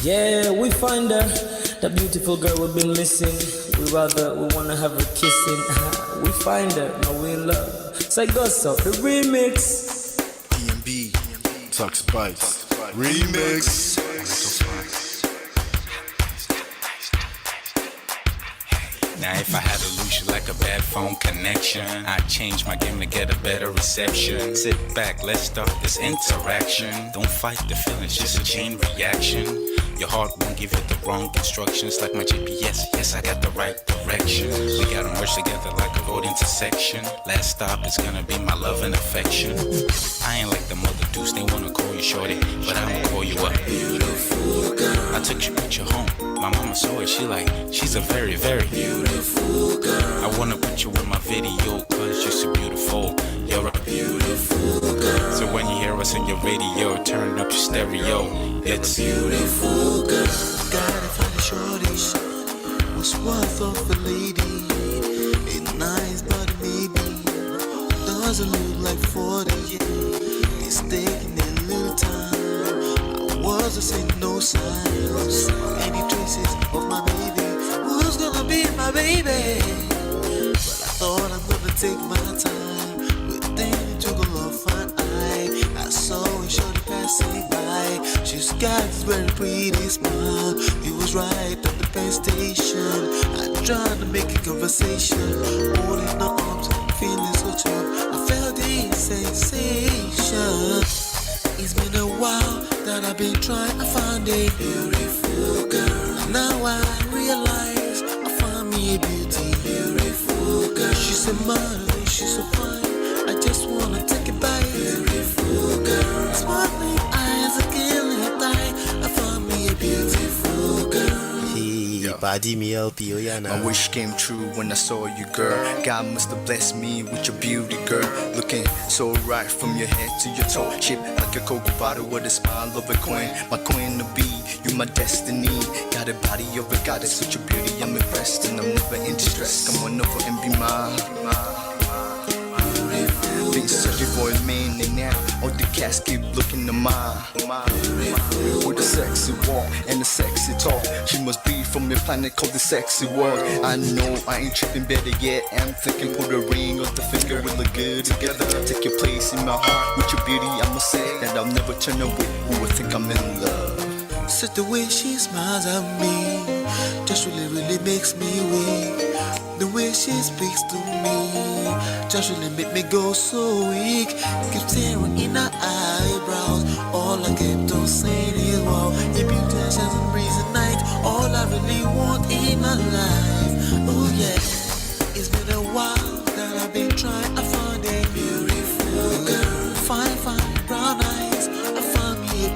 Yeah, we find her, the beautiful girl we've been missing. We wanna have her kissing. We find her, now we in love. Say Gosso, the remix. DMB, Tuck Spice, remix. Now if I had to lose you like a bad phone connection, I'd change my game to get a better reception. Sit back, let's start this interaction. Don't fight the feelings, just a chain reaction. Your heart won't give you the wrong instructions. Like my GPS, yes, I got the right direction. We gotta merge together like a road intersection. Last stop is gonna be my love and affection. I ain't like the mother dudes, they wanna call you shorty, but I'ma call you a beautiful girl. I took your picture home, my mama saw it, she's a very, very beautiful girl. I wanna put you in my video, cause you're so beautiful. You're a beautiful girl. So when you hear us in your radio, turn up your stereo. It's beautiful girl. Gotta find a shorty what's worth of a lady. It's nice but maybe doesn't look like 40. It's taking a little time. I wasn't seeing no signs, any traces of my baby. Who's gonna be my baby? But I thought I'm gonna take my time. But then it took a long fun I saw a shorty passing by. She's got this very pretty smile. It was right at the bus station. I tried to make a conversation, holding her arms, feeling so tough. I felt the sensation. It's been a while that I've been trying to find a beautiful girl. Now I realize I found me a beautiful girl. She's a model, she's so fine. I just wanna take it by. Beautiful girl, sparkling eyes, a killing thigh. I found me a beautiful girl. Body me LP, oh yeah, My wish came true when I saw you, girl. God must have blessed me with your beauty, girl. Looking so right from your head to your toe. Shaped like a cocoa bottle with a smile of a queen. My queen to be, you my destiny. Got a body of a goddess, such a beauty, I'm impressed. And I'm never in distress. Come on over and be mine. Been searching for a man and now all the cats keep looking to mine. With a sexy walk and a sexy talk. She must be from a planet called the sexy world. I know I ain't tripping, better yet I'm thinking put a ring on the finger. We look good together. Take your place in my heart. With your beauty I'ma say that I'll never turn away. Who would think I'm in love? Such the way she smiles at me just really makes me weak. The way she speaks to me just really make me go so weak. Keep staring in her eyebrows. All I kept on saying is wow. Your beauty shines and breeze at night. All I really want in my life. Oh yeah. It's been a while that I've been trying to find a beautiful girl. Fine brown eyes. I found me a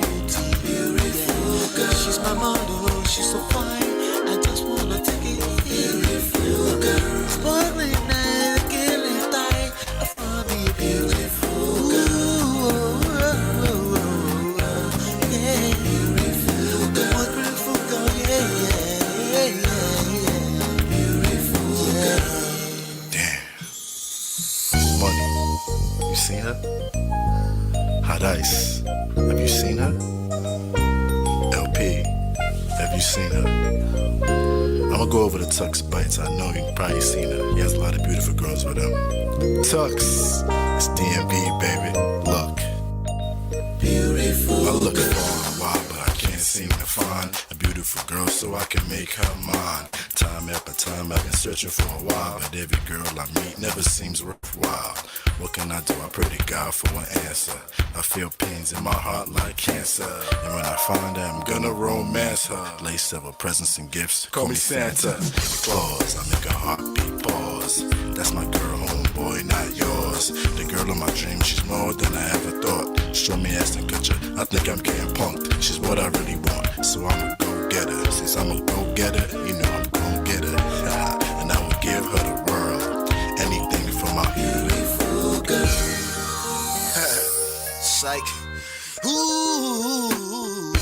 beautiful girl. She's my model, she's so fine. I just wanna take it. Beautiful girl, sparkling eyes, killing thigh. I found me a beautiful girl. Yeah, beautiful girl. One beautiful girl, yeah. Beautiful girl. Damn. Money. You seen her? Hot Ice. Have you seen her? LP. Have you seen her? I'ma go over to Tux Bites. I know you've probably seen her. He has a lot of beautiful girls with him. Tux, it's DMB, baby. Look. Beautiful. I look for a while, but I can't seem to find a beautiful girl so I can make her mine. Time after time I've been searching for a while, but every girl I meet never seems worthwhile. What can I do? I pray to God for an answer. I feel pains in my heart like cancer, and when I find her, I'm gonna romance her. Lay several presents and gifts, call me Santa Claus. I make a heartbeat pause. That's my girl, homeboy, not yours. The girl of my dreams, she's more than I ever thought. Show me ass and culture, I think I'm getting punked. She's what I really want, so I'ma go get her. Since I'm a go getter, you know I'm gon' get her. And I will give her the world, anything for my beautiful girl. Psych. Ooh,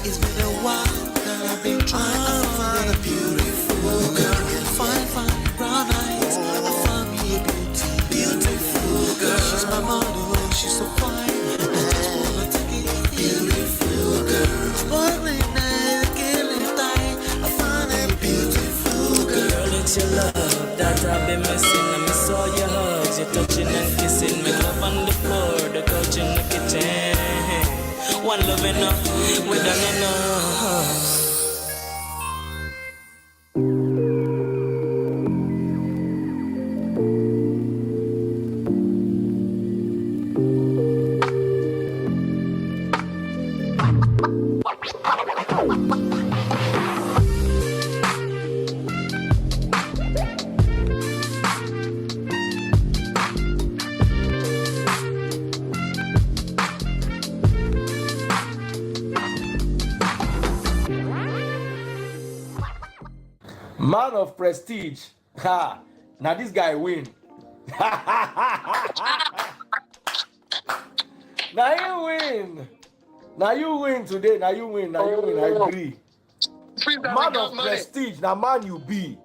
it's been a while that I've been trying to find a beautiful girl. Fine brown eyes. I found me a beautiful girl. She's my model, she's so fine. I just wanna take it. Beautiful girl, sparkling eyes. missing. I miss all your hugs, your touching and kissing. Me love on the floor, the couch in the kitchen. One love enough, we done enough. Man of prestige. Ha! Now this guy win. Now you win. Now you win today. Now you win. Now you win. I agree. Man of prestige. Now man you be.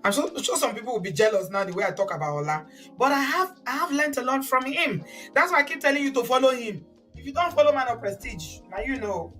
I'm sure some people will be jealous now the way I talk about Ola. But I have learned a lot from him. That's why I keep telling you to follow him. If you don't follow Man of Prestige, now you know.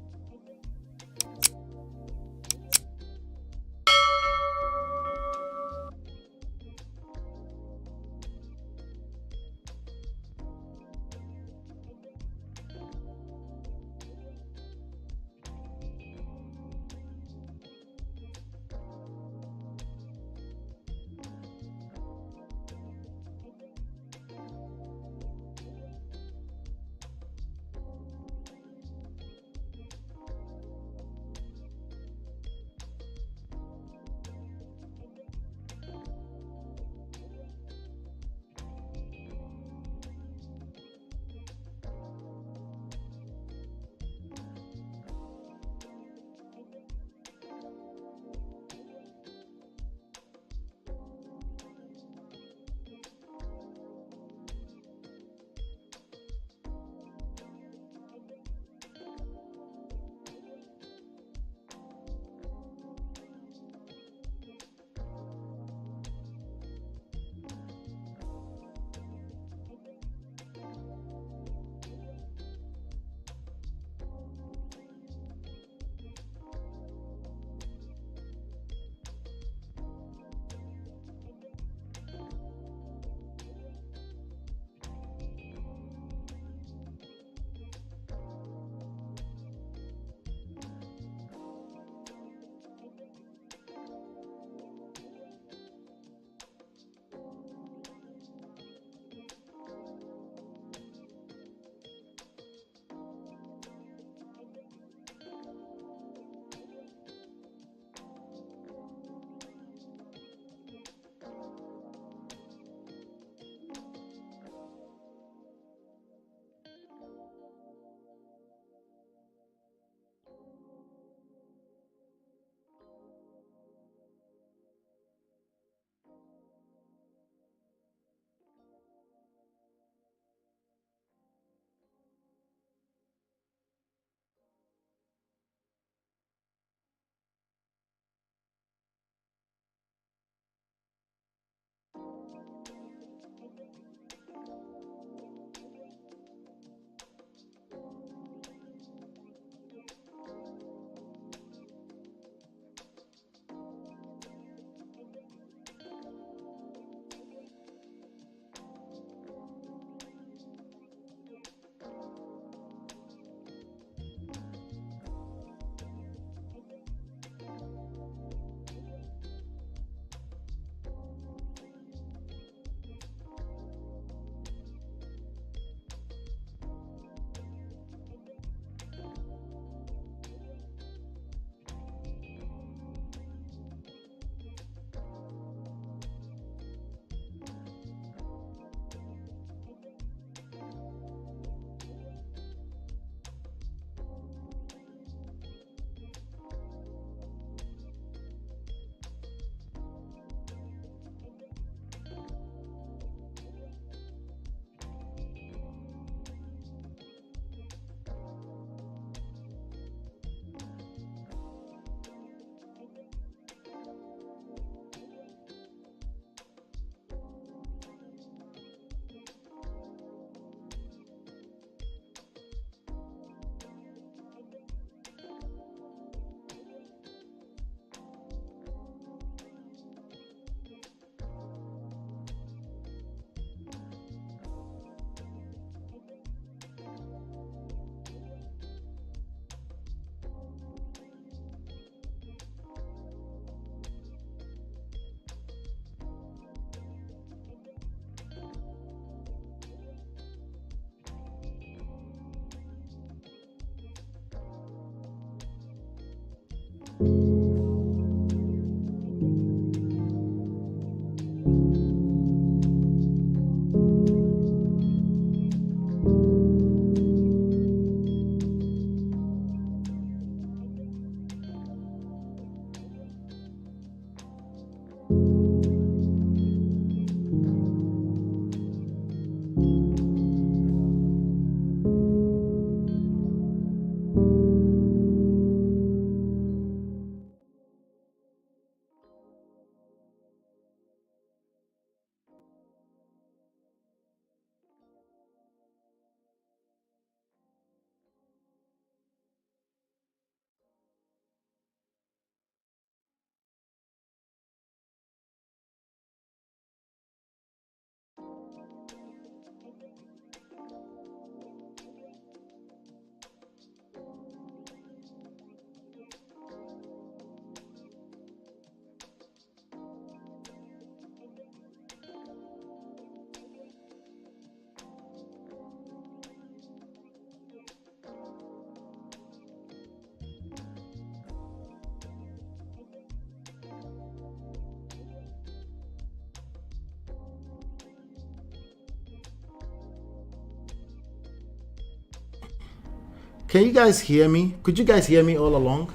Can you guys hear me? Could you guys hear me all along?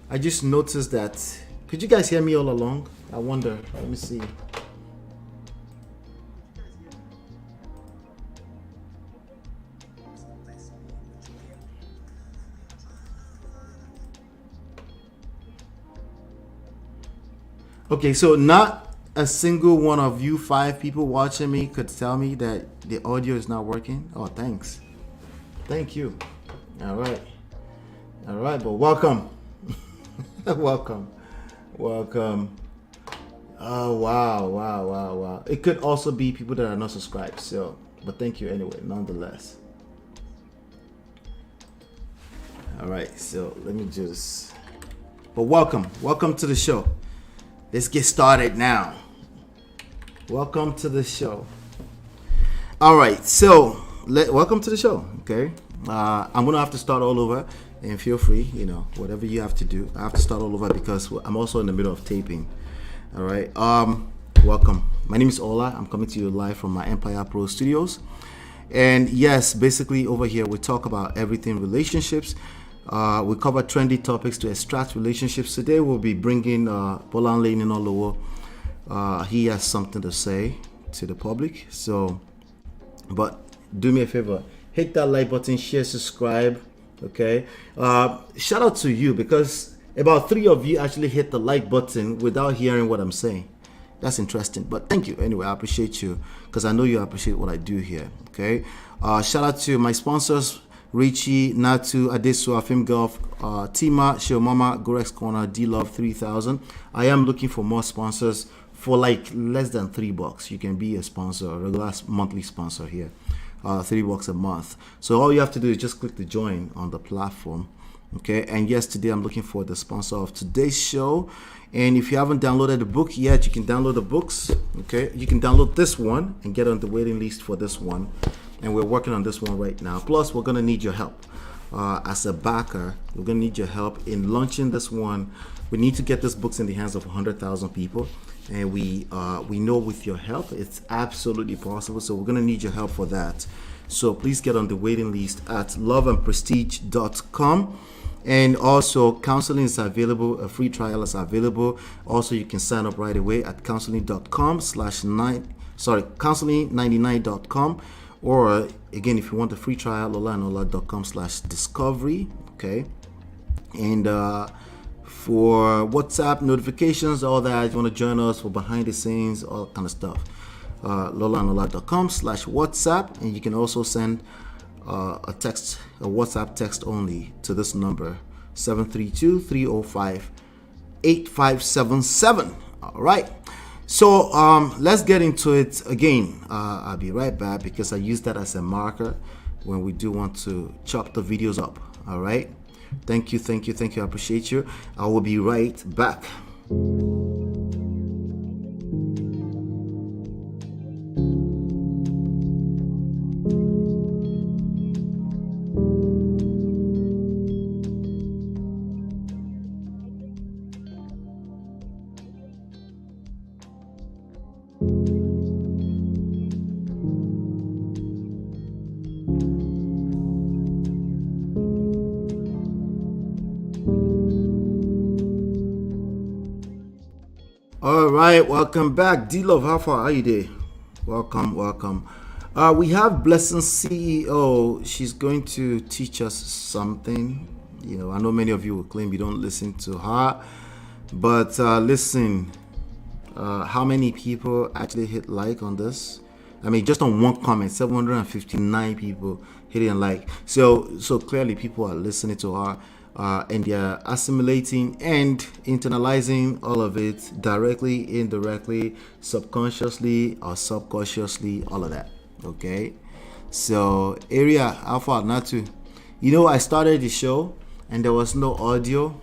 I just noticed that. Could you guys hear me all along? I wonder. Let me see. Okay, so not a single one of you 5 people watching me could tell me that the audio is not working. Oh, thanks. Thank you. All right, but welcome. welcome. Oh, wow. It could also be people that are not subscribed, so, but thank you anyway, nonetheless. All right, so let me just, but welcome to the show. Let's get started now. Welcome to the show. All right, so welcome to the show, okay? I'm gonna have to start all over, and feel free, whatever you have to do. I have to start all over because I'm also in the middle of taping. All right. Welcome. My name is Ola. I'm coming to you live from my Empire Pro Studios, and yes, basically over here we talk about everything relationships. We cover trendy topics to extract relationships. Today we'll be bringing Bolanle Ninalowo. He has something to say to the public. So, but do me a favor. Hit that like button, share, subscribe, okay? Shout out to you because about 3 of you actually hit the like button without hearing what I'm saying. That's interesting, but thank you. Anyway, I appreciate you because I know you appreciate what I do here, okay? Shout out to my sponsors, Richie, Natu, Adesua, Film Golf, Tima, Shiomama, Gorex Corner, D-Love 3000. I am looking for more sponsors for like less than $3. You can be a sponsor, a regular monthly sponsor here. $3 a month. So all you have to do is just click the join on the platform, okay? And yes, today I'm looking for the sponsor of today's show. And if you haven't downloaded the book yet, you can download the books, okay? You can download this one and get on the waiting list for this one. And we're working on this one right now. Plus, we're gonna need your help as a backer. We're gonna need your help in launching this one. We need to get these books in the hands of 100,000 people. And we know with your help, it's absolutely possible. So we're going to need your help for that. So please get on the waiting list at loveandprestige.com. And also counseling is available. A free trial is available. Also, you can sign up right away at counseling99.com. Or again, if you want a free trial, lolanola.com/discovery. Okay. And for WhatsApp notifications, all that, if you want to join us for behind the scenes, all kind of stuff, lolanola.com/WhatsApp, and you can also send a WhatsApp text only to this number 732-305-8577. All right, so let's get into it again. I'll be right back because I use that as a marker when we do want to chop the videos up. All right. Thank you. I appreciate you. I will be right back. All right, welcome back. D-Love, how far are you there? Welcome. We have Blessing CEO. She's going to teach us something. You know, I know many of you will claim you don't listen to her, but listen, how many people actually hit like on this? I mean, just on one comment, 759 people hitting like. So clearly people are listening to her. And they're assimilating and internalizing all of it directly, indirectly, subconsciously or subconsciously, all of that. Okay, so area alpha natu. You know, I started the show and there was no audio,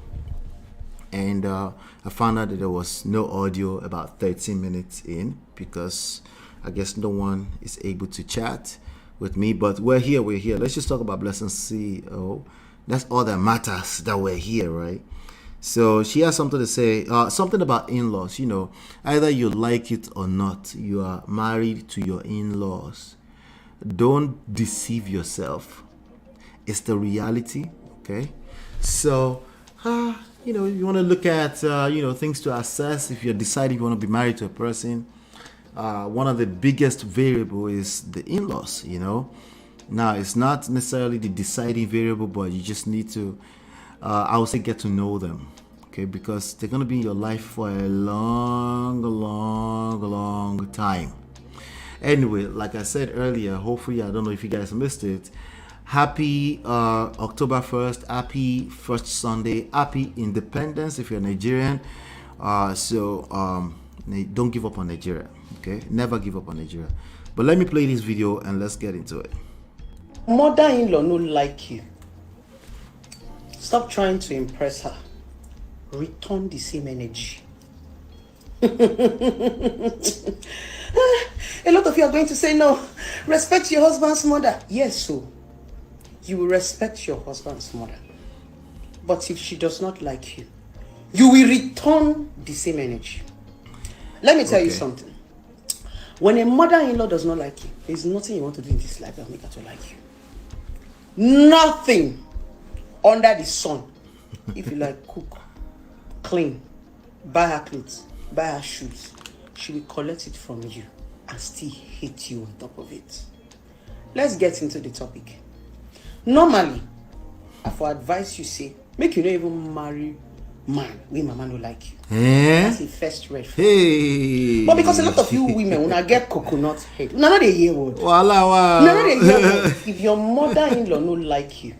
and I found out that there was no audio about 13 minutes in because I guess no one is able to chat with me. But we're here. Let's just talk about Blessing CEO. That's all that matters, that we're here, right? So she has something to say, something about in-laws. You know, either you like it or not, you are married to your in-laws. Don't deceive yourself. It's the reality, okay? So, you know, you want to look at, things to assess if you're deciding you want to be married to a person. One of the biggest variable is the in-laws, you know. Now, it's not necessarily the deciding variable, but you just need to, I would say, get to know them, okay? Because they're going to be in your life for a long time. Anyway, like I said earlier, hopefully, I don't know if you guys missed it, happy October 1st, happy first Sunday, happy Independence if you're Nigerian. Don't give up on Nigeria, okay? Never give up on Nigeria. But let me play this video and let's get into it. Mother-in-law no like you. Stop trying to impress her. Return the same energy. A lot of you are going to say no. Respect your husband's mother. Yes, so you will respect your husband's mother. But if she does not like you, you will return the same energy. Let me tell you something. When a mother-in-law does not like you, there's nothing you want to do in this life that will make her to like you. Nothing under the sun. If you like, cook, clean, buy her clothes, buy her shoes, she will collect it from you and still hate you on top of it. Let's get into the topic. Normally, I for advice you say, make you not even marry man when mama no like you. That's the first red flag. Hey. But because a lot of you women, when I get coconut head, none of the year word. Wow. None of the year word. If your mother-in-law no like you,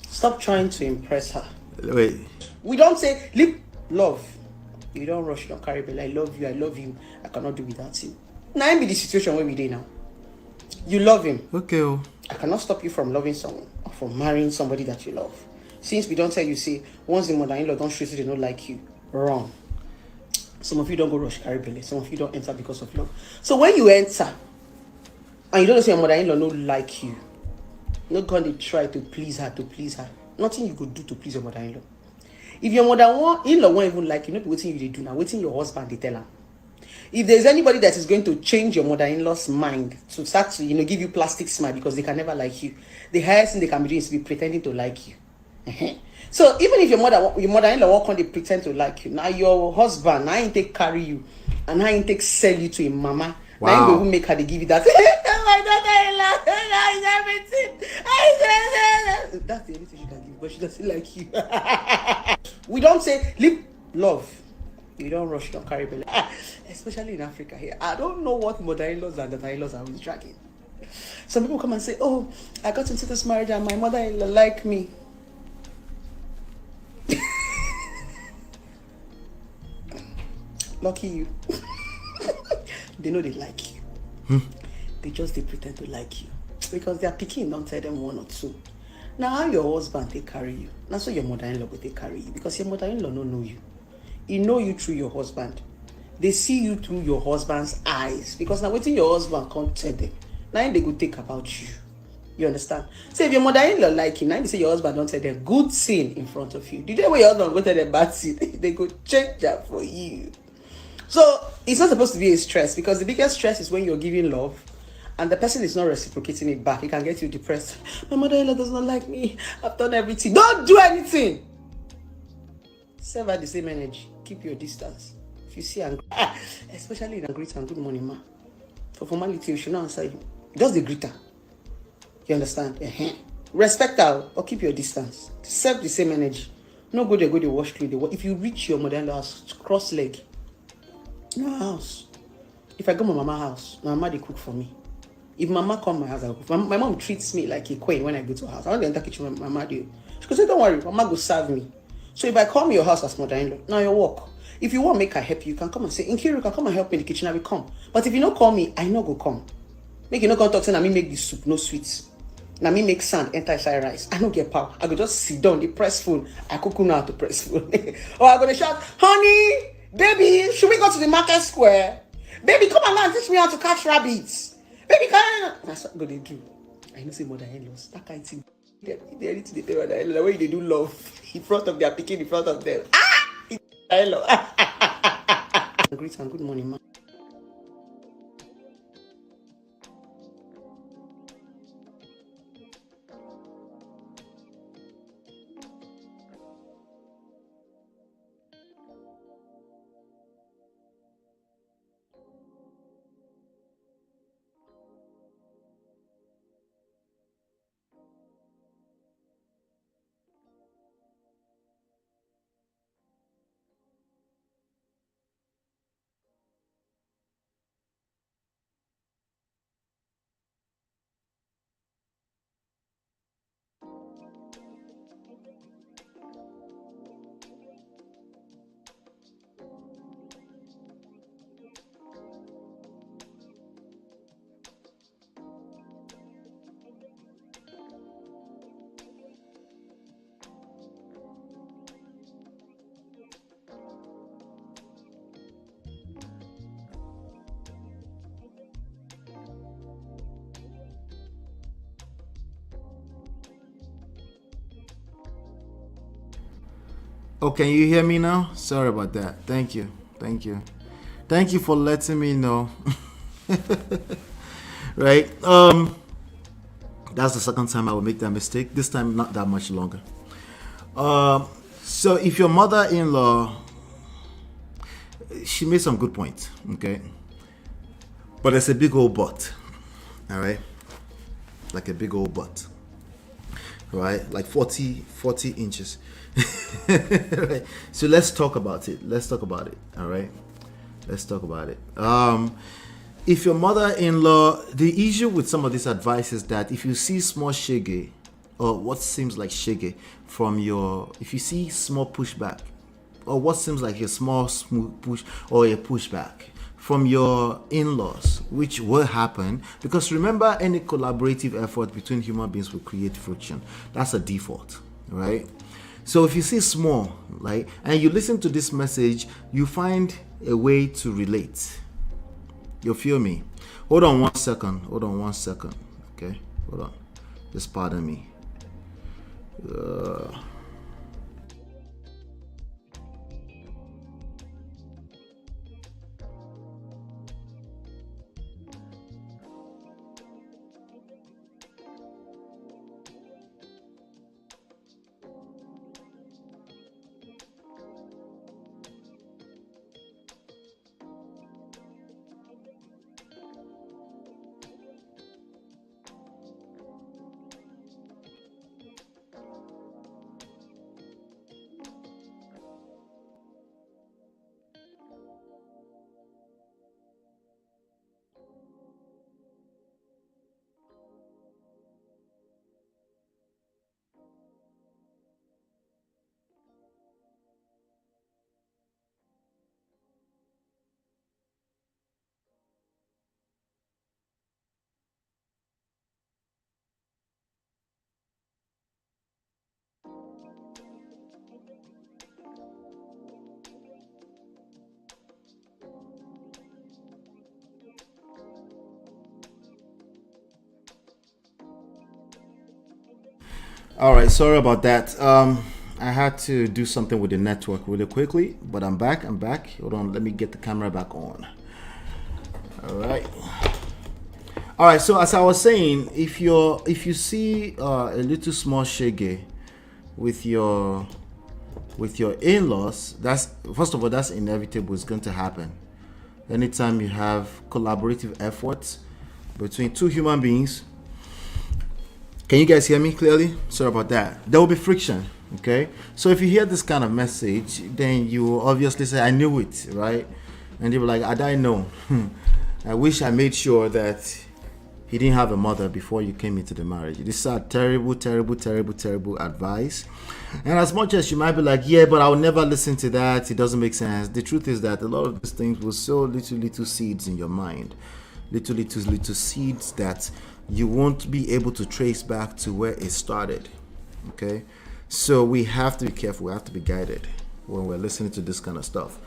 stop trying to impress her. Wait. We don't say love. You don't rush, you don't carry belly. I love you. I cannot do without you. Now be the situation where we dey now. You love him. Okay. I cannot stop you from loving someone or from marrying somebody that you love. Since we don't tell you, say, once the mother-in-law don't show you they don't like you, wrong. Some of you don't go rush carry belly. Some of you don't enter because of love. So when you enter, and you don't say your mother-in-law no like you, not going to try to please her. Nothing you could do to please your mother-in-law. If your mother-in-law won't even like you, not waiting you do now, waiting your husband, they tell her. If there's anybody that is going to change your mother-in-law's mind to start to, give you plastic smile because they can never like you, the highest thing they can be doing is to be pretending to like you. So even if your mother-in-law won't come, they pretend to like you. Now your husband, now he take carry you, and now he take sell you to a mama. Wow. Now he will make her they give you that. My daughter-in-law, everything. That's the only thing she can give, but she doesn't like you. We don't say love. You don't rush, you don't carry belly. Especially in Africa here. I don't know what mother-in-laws and daughter-in-laws are always dragging. Some people come and say, oh, I got into this marriage and my mother-in-law like me. Lucky you. They know they like you. They pretend to like you. Because their pikin don't tell them one or two. Now how your husband they carry you? Now so your mother-in-law will they carry you. Because your mother-in-law don't know you. He know you through your husband. They see you through your husband's eyes. Because now waiting your husband can't tell them. Now they go think about you. You understand? So if your mother-in-law like you, now they say your husband don't tell them good thing in front of you. The day when your husband go tell them bad thing, they go check that for you. So it's not supposed to be a stress, because the biggest stress is when you're giving love and the person is not reciprocating it back. It can get you depressed. My mother-in-law does not like me. I've done everything. Don't do anything. Serve her the same energy. Keep your distance. If you see angry, especially in a greet and good morning, ma. For formality, you should not answer you. Just the greeter. You understand? Respect her or keep your distance. Serve the same energy. No go there, go to wash clothes. If you reach your mother-in-law house, cross leg. No house. If I go to my mama house, my mama they cook for me. If mama come my house, I cook. My mom treats me like a queen when I go to her house. I want to enter kitchen with my mama do. She goes, say, don't worry, mama go serve me. So if I come your house as mother-in-law, now your work. If you want make her help you, you can come and say, Nkiru, you can come and help me in the kitchen, I will come. But if you don't call me, I no go come. Make you no come talk, say, na me make the soup, no sweets. Na me make sand, enter inside rice. I don't get power. I go just sit down, the press phone. I cook now to press phone. Or I go to shout, honey, baby, should we go to the market square? Baby, come on and teach me how to catch rabbits. Baby, can that's what they do. I know say mother-in-laws. That kind of thing. They need to tell mother-in-law the way they do love in front of their picking in front of them. Hello. Greet and good morning, ma. Oh, can you hear me now? Sorry about that. Thank you. Thank you. Thank you for letting me know. Right? That's the second time I will make that mistake. This time not that much longer. So if your mother-in-law, she made some good points, okay? But there's a big old but. All right? Like a big old but. Right? Like 40 inches. Right. So let's talk about it. All right, let's talk about it. If your mother-in-law, the issue with some of this advice is that if you see small shege or what seems like shege from if you see small pushback or what seems like a small smooth push or a pushback from your in-laws, which will happen, because remember, any collaborative effort between human beings will create friction. That's a default, right? So if you see small, like, and you listen to this message, you find a way to relate. You feel me? Hold on one second. Okay, hold on. Just pardon me. All right, sorry about that. I had to do something with the network really quickly, but I'm back. Hold on, let me get the camera back on. All right. So as I was saying, if you see a little small shege with your in-laws, that's first of all, that's inevitable. It's going to happen. Anytime you have collaborative efforts between two human beings. Can you guys hear me clearly? Sorry about that. There will be friction, okay? So if you hear this kind of message, then you will obviously say, I knew it, right? And they were like, I didn't know. I wish I made sure that he didn't have a mother before you came into the marriage. This is terrible advice. And as much as you might be like, yeah, but I'll never listen to that, it doesn't make sense. The truth is that a lot of these things will sow little seeds in your mind. Little seeds that you won't be able to trace back to where it started. Okay? So we have to be careful. We have to be guided when we're listening to this kind of stuff.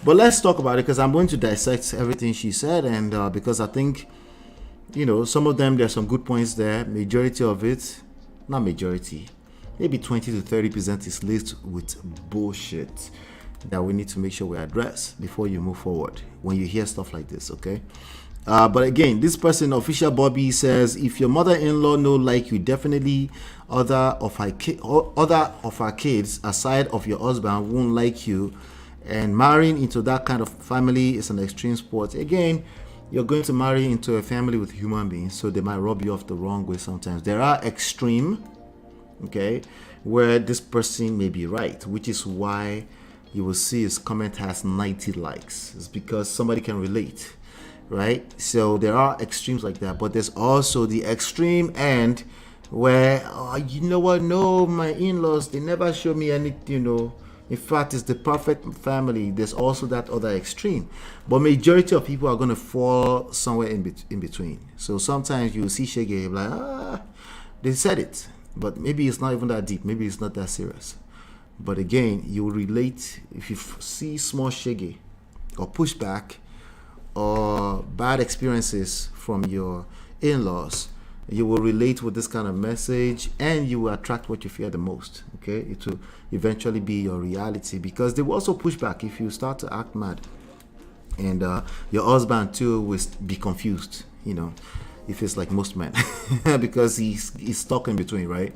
But let's talk about it, because I'm going to dissect everything she said, and because I think, some of them, there's some good points there. Majority of it, not majority, maybe 20 to 30% is laced with bullshit that we need to make sure we address before you move forward when you hear stuff like this, okay? But again, this person, Official Bobby, says, if your mother-in-law no like you, definitely other of her kids aside of your husband won't like you, and marrying into that kind of family is an extreme sport. Again, you're going to marry into a family with human beings, so they might rub you off the wrong way sometimes. There are extreme, okay, where this person may be right, which is why you will see his comment has 90 likes. It's because somebody can relate. Right? So there are extremes like that, but there's also the extreme end where, you know what? No, my in-laws, they never show me anything, In fact, it's the perfect family. There's also that other extreme. But majority of people are going to fall somewhere in between. So sometimes you see shege, like, they said it. But maybe it's not even that deep. Maybe it's not that serious. But again, you relate. If you see small shege or pushback, or bad experiences from your in-laws, you will relate with this kind of message, and you will attract what you fear the most. Okay, it will eventually be your reality, because they will also push back if you start to act mad, and your husband too will be confused, if it's like most men, because he's stuck in between, right?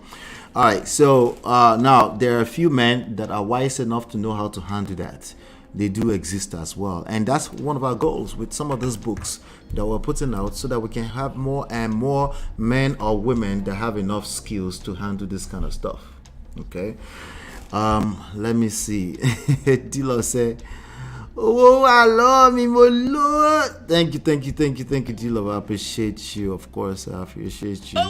All right, so now there are a few men that are wise enough to know how to handle that. They do exist as well, and that's one of our goals with some of these books that we're putting out, so that we can have more and more men or women that have enough skills to handle this kind of stuff. Okay, let me see. Dilo said, oh, I love me, my Lord. Thank you, Dilo. I appreciate you. Of course, I appreciate you.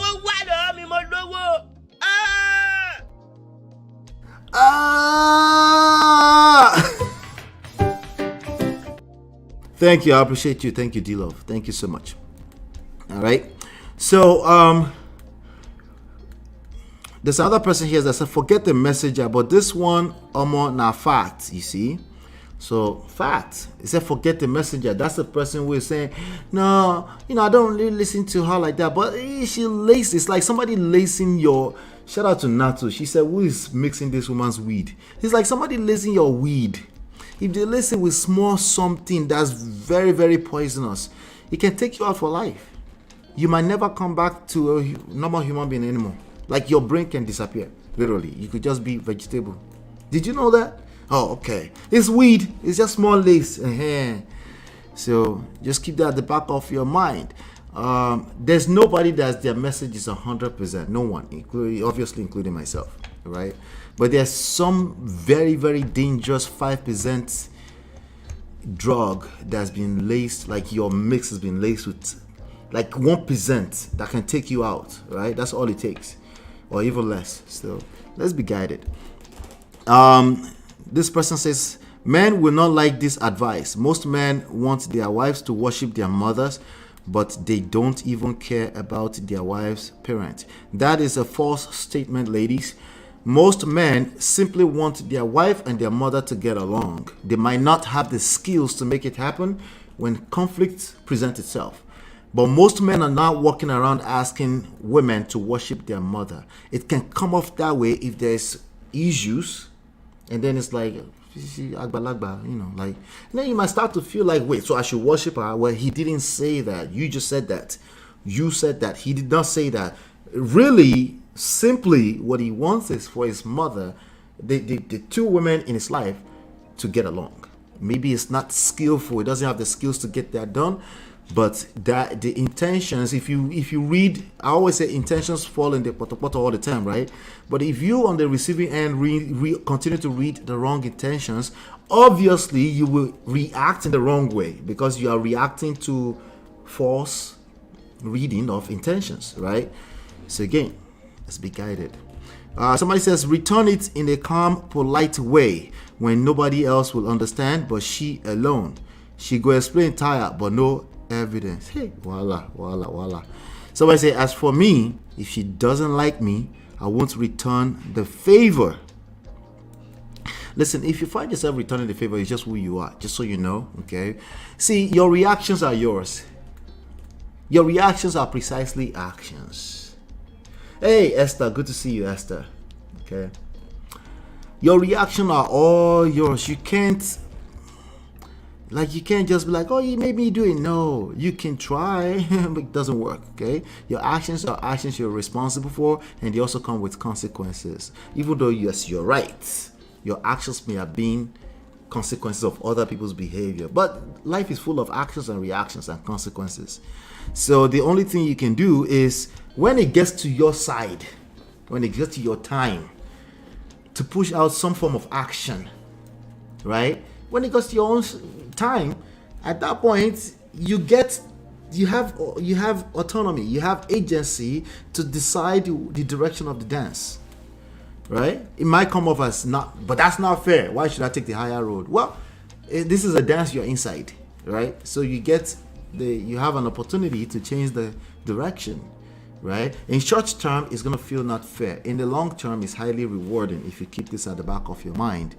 Thank you. I appreciate you. Thank you, D-Love. Thank you so much. All right. So, there's another person here that said, forget the messenger, but this one, na fact, you see. So, fact. It said, forget the messenger. That's the person who is saying, no, I don't really listen to her like that, but she laces. It's like somebody lacing your, shout out to Nato. She said, who is mixing this woman's weed? It's like somebody lacing your weed. If they listen with small something that's very, very poisonous, it can take you out for life. You might never come back to a normal human being anymore. Like your brain can disappear, literally. You could just be vegetable. Did you know that? Oh, okay. It's weed. It's just small lace. So just keep that at the back of your mind. There's nobody that their message is 100%. No one, obviously including myself, right? But there's some very, very dangerous 5% drug that's been laced, like your mix has been laced with like 1% that can take you out, right? That's all it takes, or even less. So let's be guided. This person says, men will not like this advice. Most men want their wives to worship their mothers, but they don't even care about their wife's parent. That is a false statement, ladies. Most men simply want their wife and their mother to get along. They might not have the skills to make it happen when conflict presents itself. But most men are not walking around asking women to worship their mother. It can come off that way if there's issues, and then it's like, agbalagba, like, and then you might start to feel like, wait, so I should worship her? Well, he didn't say that. You just said that. You said that. He did not say that. Really, simply, what he wants is for his mother, the two women in his life, to get along. Maybe it's not skillful. It doesn't have the skills to get that done. But that the intentions, if you read, I always say intentions fall in the poto all the time, right? But if you on the receiving end continue to read the wrong intentions, obviously you will react in the wrong way, because you are reacting to false reading of intentions, right? So again, let's be guided. Somebody says, return it in a calm, polite way when nobody else will understand but she alone. She go explain tire, but no evidence. Hey, voila. Somebody say, as for me, if she doesn't like me, I won't return the favor. Listen, if you find yourself returning the favor, it's just who you are, just so you know, okay? See, your reactions are yours. Your reactions are precisely actions. Hey, Esther, good to see you, Esther. Okay. Your reactions are all yours. You can't just be like, oh, you made me do it. No, you can try, but it doesn't work, okay? Your actions are actions you're responsible for, and they also come with consequences. Even though, yes, you're right, your actions may have been consequences of other people's behavior, but life is full of actions and reactions and consequences. So the only thing you can do is, when it gets to your side, when it gets to your time, to push out some form of action, right? When it goes to your own time, at that point, you have autonomy, you have agency to decide the direction of the dance, right? It might come off as not, but that's not fair. Why should I take the higher road? Well, this is a dance you're inside, right? So you have an opportunity to change the direction, right? In short term, it's going to feel not fair. In the long term, it's highly rewarding if you keep this at the back of your mind.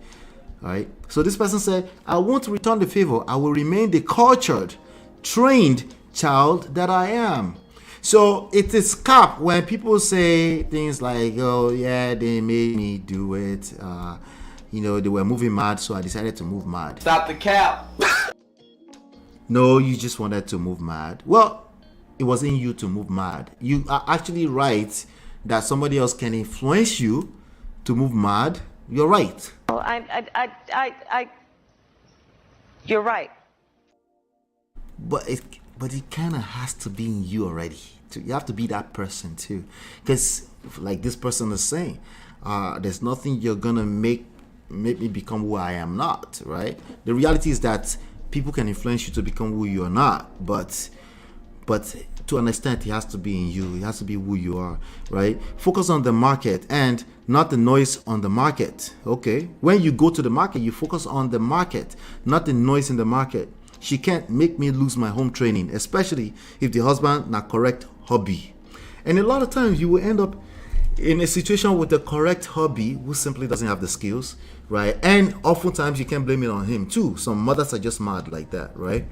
All right. So this person said, I won't return the favor. I will remain the cultured, trained child that I am. So it is cap when people say things like, oh, yeah, they made me do it. They were moving mad, so I decided to move mad. Stop the cap. No, you just wanted to move mad. Well, it wasn't you to move mad. You are actually right that somebody else can influence you to move mad. You're right. Well, you're right. But it kind of has to be in you already. You have to be that person too, because like this person is saying, there's nothing you're gonna make me become who I am not. Right? The reality is that people can influence you to become who you're not, but to an extent, it has to be in you. It has to be who you are, right? Focus on the market and not the noise on the market, okay? When you go to the market, you focus on the market, not the noise in the market. She can't make me lose my home training, especially if the husband not correct hobby. And a lot of times, you will end up in a situation with the correct hobby who simply doesn't have the skills, right? And oftentimes, you can blame it on him too. Some mothers are just mad like that, right?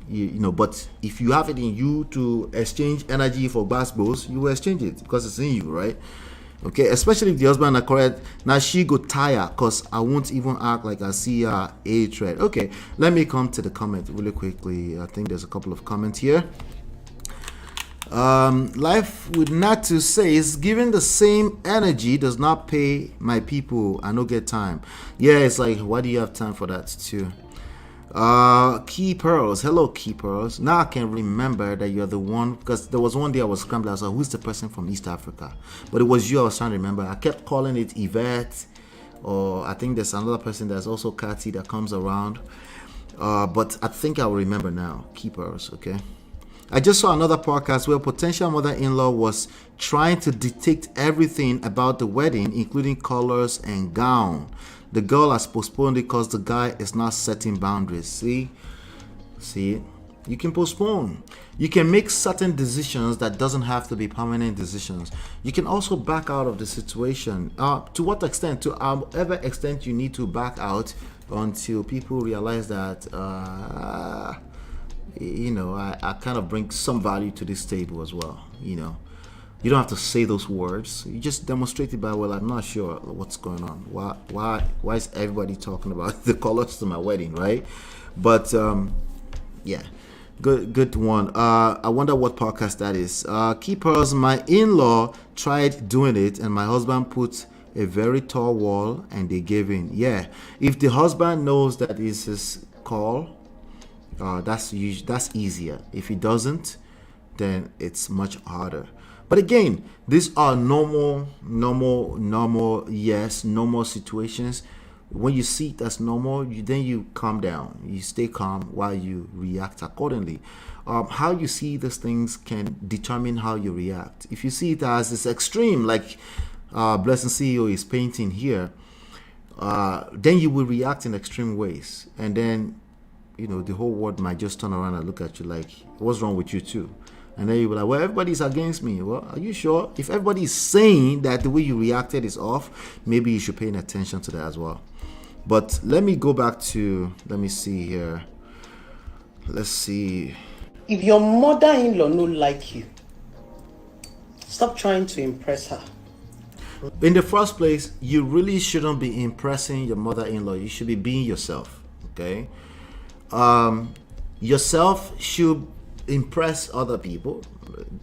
But if you have it in you to exchange energy for basketballs, you will exchange it because it's in you, right? Okay, especially if the husband are correct. Now she go tire because I won't even act like I see her a threat. Okay, let me come to the comment really quickly. I think there's a couple of comments here. Life with Natu says, given the same energy does not pay my people. I don't get time. Yeah, it's like, why do you have time for that too? Key Pearls. Hello, Key Pearls. Now I can remember that you're the one, because there was one day I was scrambling. I was like, who's the person from East Africa? But it was you I was trying to remember. I kept calling it Yvette, or I think there's another person that's also Kati that comes around. But I think I'll remember now. Key Pearls, okay? I just saw another podcast where potential mother-in-law was trying to dictate everything about the wedding, including colors and gown. The girl has postponed it because the guy is not setting boundaries. See, you can postpone. You can make certain decisions that doesn't have to be permanent decisions. You can also back out of the situation. To what extent? To whatever extent you need to back out until people realize that, I kind of bring some value to this table as well. You don't have to say those words. You just demonstrate it by, well, I'm not sure what's going on. Why is everybody talking about the colors to my wedding, right? But yeah, good one. I wonder what podcast that is. Keepers, my in-law tried doing it, and my husband put a very tall wall, and they gave in. Yeah, if the husband knows that is his call, that's easier. If he doesn't, then it's much harder. But again, these are normal situations. When you see it as normal, then you calm down. You stay calm while you react accordingly. How you see these things can determine how you react. If you see it as this extreme, like Blessing CEO is painting here, then you will react in extreme ways. And then, the whole world might just turn around and look at you like, what's wrong with you too? And then you'll be like, well, everybody's against me. Well, are you sure? If everybody is saying that the way you reacted is off, maybe you should pay attention to that as well. But let me go back to, let me see here. Let's see. If your mother-in-law no like you, stop trying to impress her. In the first place, you really shouldn't be impressing your mother-in-law. You should be being yourself, okay? Yourself should impress other people,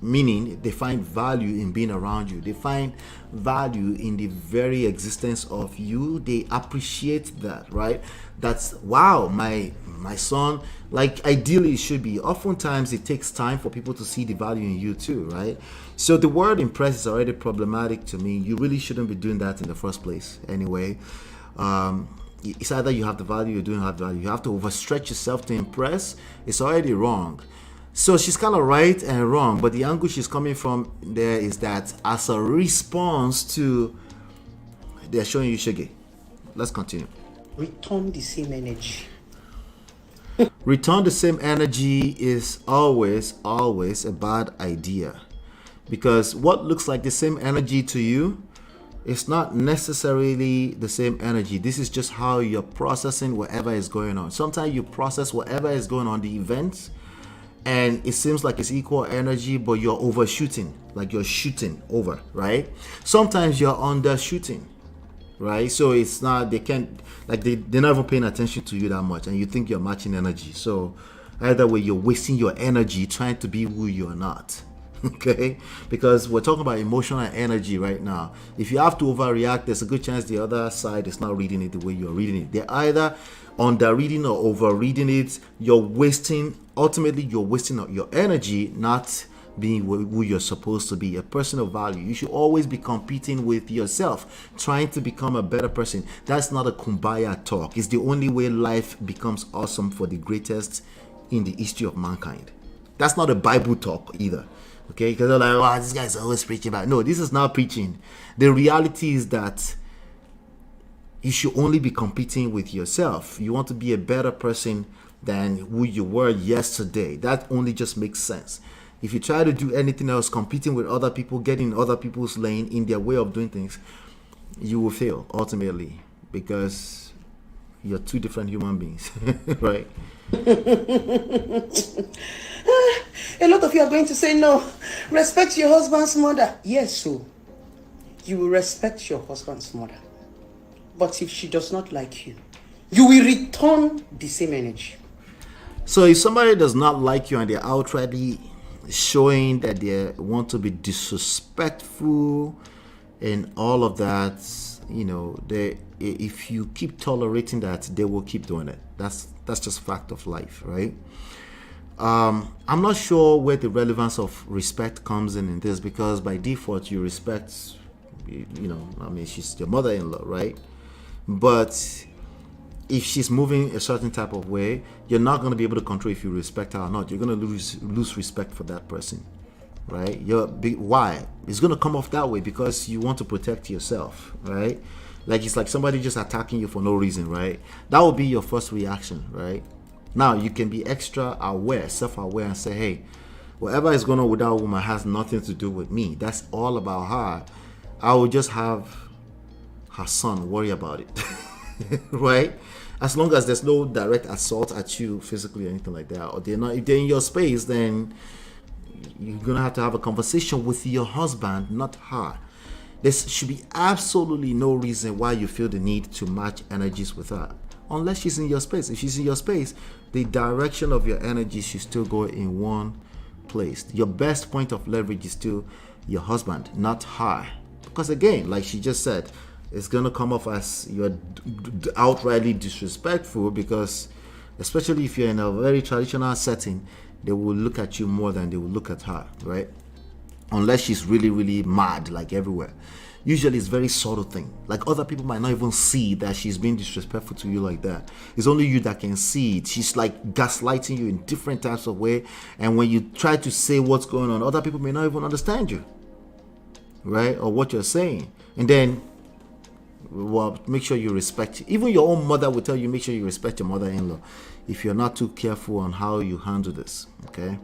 meaning they find value in being around you. They find value in the very existence of you. They appreciate that, right? That's, wow, my son, like ideally it should be. Oftentimes it takes time for people to see the value in you too, right? So the word impress is already problematic to me. You really shouldn't be doing that in the first place anyway. It's either you have the value or you don't have the value. You have to overstretch yourself to impress. It's already wrong. So she's kind of right and wrong, but the angle she's coming from there is that as a response to they're showing you shege. Let's continue. Return the same energy. Return the same energy is always a bad idea, because what looks like the same energy to you, it's not necessarily the same energy. This is just how you're processing whatever is going on. Sometimes you process whatever is going on, the events, and it seems like it's equal energy, but you're overshooting, like you're shooting over, right? Sometimes you're undershooting, right? So it's not, they can't, like they're not even paying attention to you that much, and you think you're matching energy. So either way, you're wasting your energy trying to be who you're not, okay? Because we're talking about emotional energy right now. If you have to overreact, there's a good chance the other side is not reading it the way you're reading it. They're either under reading or over reading it. Ultimately you're wasting your energy, not being who you're supposed to be, a person of value. You should always be competing with yourself, trying to become a better person. That's not a kumbaya talk. It's the only way life becomes awesome for the greatest in the history of mankind. That's not a Bible talk either, okay? Because they're like, wow, this guy's always preaching about. No, this is not preaching. The reality is that you should only be competing with yourself. You want to be a better person than who you were yesterday. That only just makes sense. If you try to do anything else, competing with other people, getting in other people's lane in their way of doing things, you will fail ultimately, because you're two different human beings, right? A lot of you are going to say, no, respect your husband's mother. Yes, so you will respect your husband's mother. But if she does not like you, you will return the same energy. So if somebody does not like you and they're outrightly showing that they want to be disrespectful and all of that, if you keep tolerating that, they will keep doing it. That's just fact of life, right? I'm not sure where the relevance of respect comes in this, because by default you respect, she's your mother-in-law, right? But if she's moving a certain type of way, you're not going to be able to control if you respect her or not. You're going to lose respect for that person, right? Why? It's going to come off that way because you want to protect yourself, right? Like it's like somebody just attacking you for no reason, right? That will be your first reaction, right? Now you can be extra aware, self-aware, and say, hey, whatever is going on with that woman has nothing to do with me. That's all about her. I will just have her son worry about it, right? As long as there's no direct assault at you physically or anything like that, or if they're in your space, then you're gonna have to have a conversation with your husband, not her. There should be absolutely no reason why you feel the need to match energies with her, unless she's in your space. If she's in your space, the direction of your energy should still go in one place. Your best point of leverage is still your husband, not her. Because again, like she just said, it's gonna come off as you're outrightly disrespectful, because especially if you're in a very traditional setting, they will look at you more than they will look at her, right? Unless she's really, really mad, like everywhere. Usually it's very subtle thing. Like other people might not even see that she's being disrespectful to you like that. It's only you that can see it. She's like gaslighting you in different types of way. And when you try to say what's going on, other people may not even understand you, right? Or what you're saying. And then, well, make sure you respect. Even your own mother will tell you, make sure you respect your mother-in-law if you're not too careful on how you handle this, okay?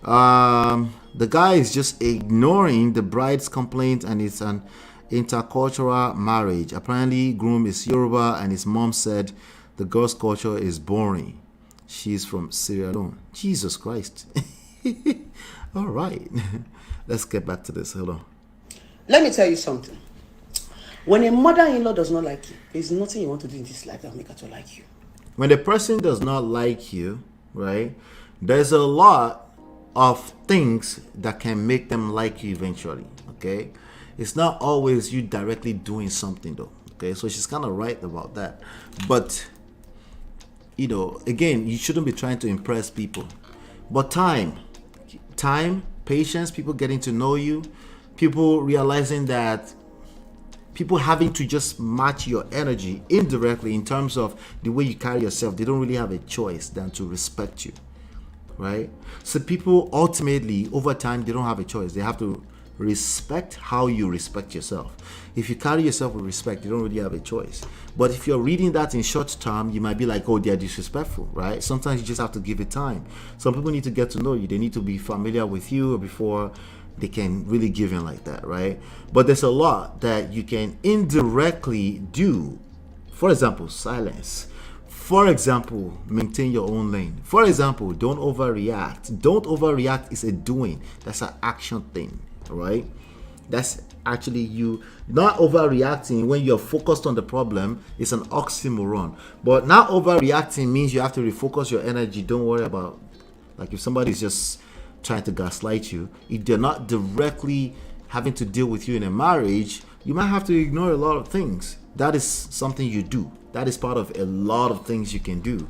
The guy is just ignoring the bride's complaint, and it's an intercultural marriage. Apparently, groom is Yoruba, and his mom said the girl's culture is boring. She's from Sierra Leone. Jesus Christ. All right. Let's get back to this. Hold on. Let me tell you something. When a mother-in-law does not like you, there's nothing you want to do in this life that will make her to like you. When the person does not like you, right, there's a lot of things that can make them like you eventually, okay? It's not always you directly doing something though, okay? So she's kind of right about that. But, you know, again, you shouldn't be trying to impress people. But time, patience, people getting to know you, people realizing that, people having to just match your energy indirectly in terms of the way you carry yourself. They don't really have a choice than to respect you, right? So people ultimately, over time, they don't have a choice. They have to respect how you respect yourself. If you carry yourself with respect, you don't really have a choice. But if you're reading that in short term, you might be like, oh, they're disrespectful, right? Sometimes you just have to give it time. Some people need to get to know you. They need to be familiar with you before they can really give in like that, right? But there's a lot that you can indirectly do. For example, silence. For example, maintain your own lane. For example, don't overreact. Don't overreact is a doing. That's an action thing, right? That's actually you not overreacting when you're focused on the problem. It's an oxymoron. But not overreacting means you have to refocus your energy. Don't worry about, like, if somebody's just trying to gaslight you, if they're not directly having to deal with you in a marriage, you might have to ignore a lot of things. That is something you do. That is part of a lot of things you can do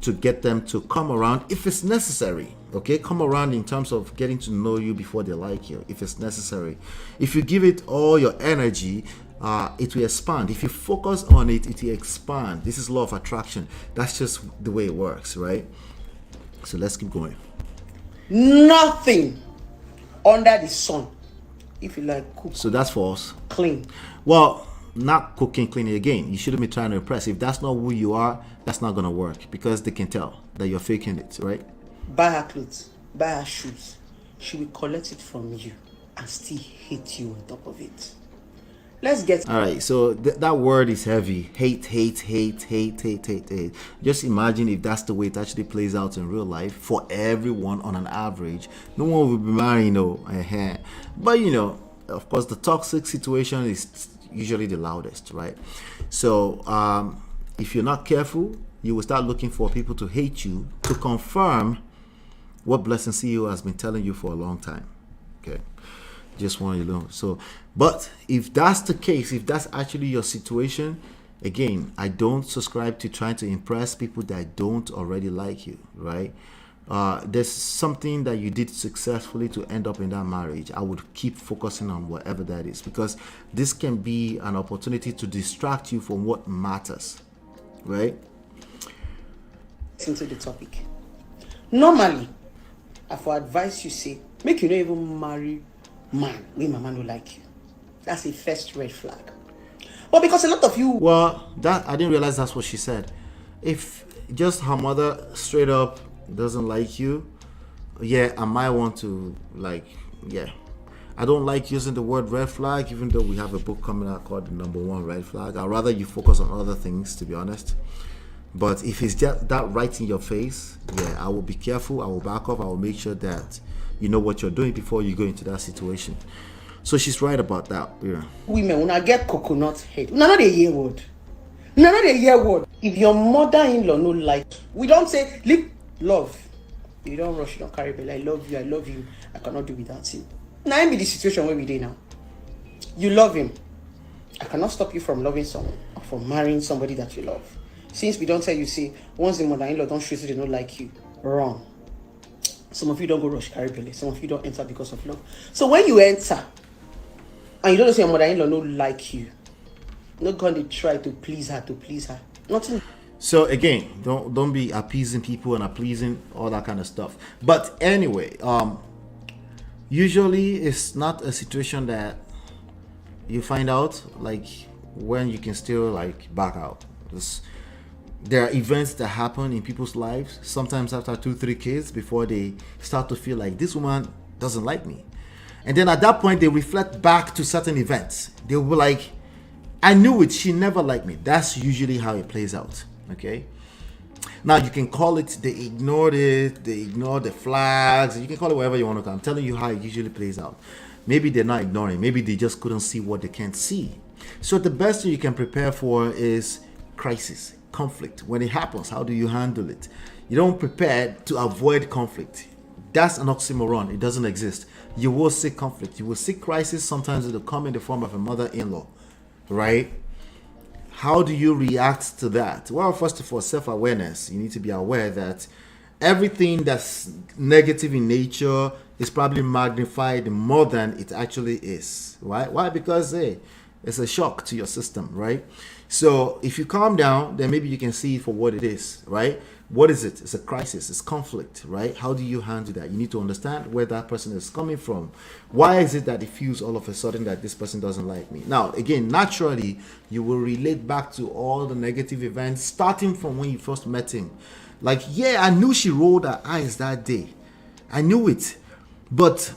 to get them to come around if it's necessary. Okay, come around in terms of getting to know you before they like you, if it's necessary. If you give it all your energy, it will expand. If you focus on it, it will expand. This is law of attraction. That's just the way it works, right? So let's keep going. Nothing under the sun, if you like, cook. So that's false. Clean. Well, not cooking, cleaning again. You shouldn't be trying to impress. If that's not who you are, that's not going to work, because they can tell that you're faking it, right? Buy her clothes, buy her shoes. She will collect it from you and still hate you on top of it. Let's get. All right, so that word is heavy. Hate. Just imagine if that's the way it actually plays out in real life for everyone on an average. No one will be marrying, But, of course, the toxic situation is usually the loudest, right? So if you're not careful, you will start looking for people to hate you to confirm what Blessing CEO has been telling you for a long time. Okay. Just want you to know. So, but if that's the case, if that's actually your situation, again, I don't subscribe to trying to impress people that don't already like you, right? There's something that you did successfully to end up in that marriage. I would keep focusing on whatever that is, because this can be an opportunity to distract you from what matters, right? Into the topic. Normally, I for advise you say, make you not even marry man when my man don't like you. That's a first red flag. But because a lot of you, well, that I didn't realize that's what she said. If just her mother straight up doesn't like you, I might want to I don't like using the word red flag, even though we have a book coming out called The Number One Red Flag. I'd rather you focus on other things, to be honest. But if it's just that right in your face, I will be careful. I will back off. I will make sure that you know what you're doing before you go into that situation. So she's right about that. Yeah. Women, when I get coconut head, not a year word. Not a year word. If your mother-in-law no like, we don't say love. You don't rush, you don't carry belly. I love you, I cannot do without you. Now I'm in the situation where we dey now. You love him. I cannot stop you from loving someone or from marrying somebody that you love. Since we don't tell you, say, once the mother-in-law don't shoot you, they don't like you. Wrong. Some of you don't go rush carry belly. Some of you don't enter because of love. So when you enter, and you don't say your mother-in-law no like you, not going to try to please her. Nothing. So again, don't be appeasing people and appeasing all that kind of stuff. But anyway, usually it's not a situation that you find out like when you can still like back out. There are events that happen in people's lives sometimes after 2-3 kids before they start to feel like this woman doesn't like me, and then at that point they reflect back to certain events. They will be like, I knew it, she never liked me. That's usually how it plays out. Okay, now you can call it they ignored it, they ignored the flags, you can call it whatever you want to. I'm telling you how it usually plays out. Maybe they're not ignoring, maybe they just couldn't see what they can't see. So the best thing you can prepare for is crisis, conflict. When it happens, how do you handle it? You don't prepare to avoid conflict. That's an oxymoron. It doesn't exist. You will see conflict, you will see crisis. Sometimes it will come in the form of a mother-in-law, right? How do you react to that? Well, first of all, self-awareness. You need to be aware that everything that's negative in nature is probably magnified more than it actually is. Right? Why? Because hey, it's a shock to your system, right? So if you calm down, then maybe you can see it for what it is, right? What is it? It's a crisis. It's conflict, right? How do you handle that? You need to understand where that person is coming from. Why is it that it feels all of a sudden that this person doesn't like me? Now, again, naturally, you will relate back to all the negative events, starting from when you first met him. Like, yeah, I knew she rolled her eyes that day. I knew it. But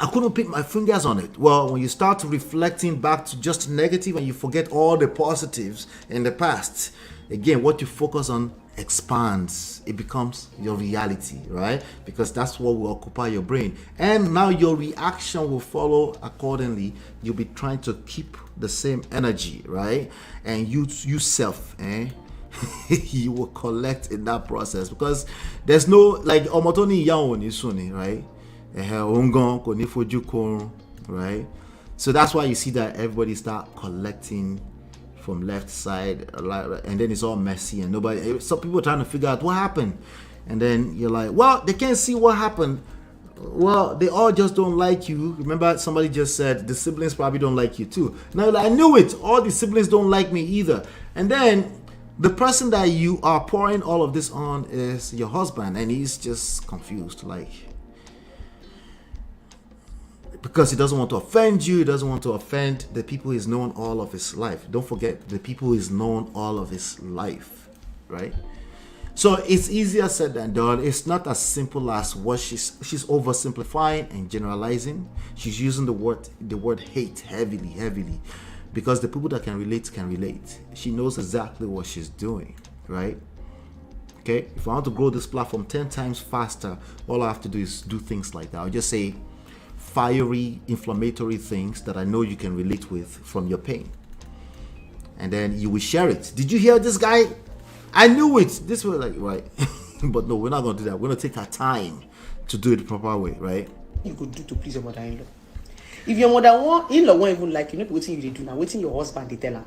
I couldn't put my fingers on it. Well, when you start reflecting back to just negative and you forget all the positives in the past, again, what you focus on expands. It becomes your reality, right? Because that's what will occupy your brain. And now your reaction will follow accordingly. You'll be trying to keep the same energy, right? And you self, you will collect in that process, because there's no like omotoni yawon isuni, right? Right? So that's why you see that everybody start collecting from left side, and then it's all messy and nobody. Some people are trying to figure out what happened, and then you're like, well, they can't see what happened. Well, they all just don't like you. Remember, somebody just said the siblings probably don't like you too. Now you're like, I knew it. All the siblings don't like me either. And then the person that you are pouring all of this on is your husband, and he's just confused, like, because he doesn't want to offend you. He doesn't want to offend the people he's known all of his life. Don't forget, the people he's known all of his life, right? So it's easier said than done. It's not as simple as what she's oversimplifying and generalizing. She's using the word hate heavily, because the people that can relate. She knows exactly what she's doing, right? Okay, if I want to grow this platform 10 times faster, all I have to do is do things like that. I'll just say fiery, inflammatory things that I know you can relate with from your pain, and then you will share it. Did you hear this guy? I knew it. This was like, right. But no, we're not going to do that. We're going to take our time to do it the proper way, right? You could do to please your mother-in-law. If your mother-in-law won't even like you, not waiting you do now, waiting your husband they tell her.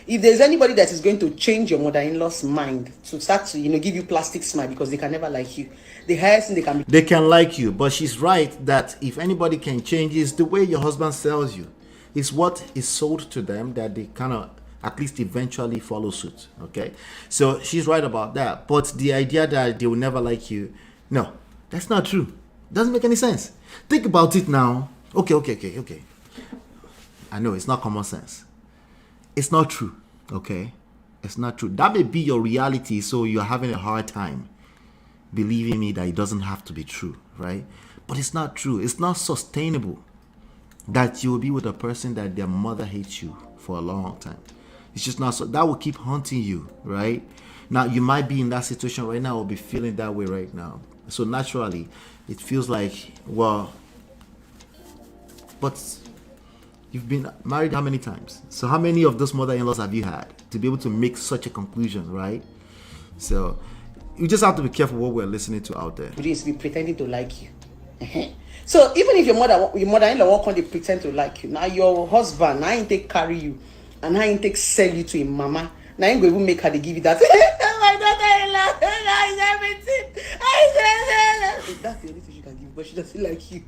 If there's anybody that is going to change your mother-in-law's mind to start to, give you plastic smile because they can never like you, the highest thing they can like you. But she's right that if anybody can change, is the way your husband sells you. It's what is sold to them that they kind of at least eventually follow suit. Okay, so she's right about that. But the idea that they will never like you, no, that's not true. Doesn't make any sense. Think about it now. Okay. I know it's not common sense. It's not true. Okay, it's not true. That may be your reality, so you're having a hard time believing me that it doesn't have to be true, right? But it's not true. It's not sustainable that you will be with a person that their mother hates you for a long time. It's just not so. That will keep haunting you, right? Now, you might be in that situation right now or be feeling that way right now. So naturally, it feels like, well, but you've been married how many times? So how many of those mother-in-laws have you had to be able to make such a conclusion, right? So you just have to be careful what we're listening to out there. You need to be pretending to like you. So even if your mother-in-law won't come, they pretend to like you. Now your husband, now he take carry you, and now he take sell you to him mama. Now he go even make her they give you that. My daughter-in-law is everything. That's the only thing she can give, but she doesn't like you.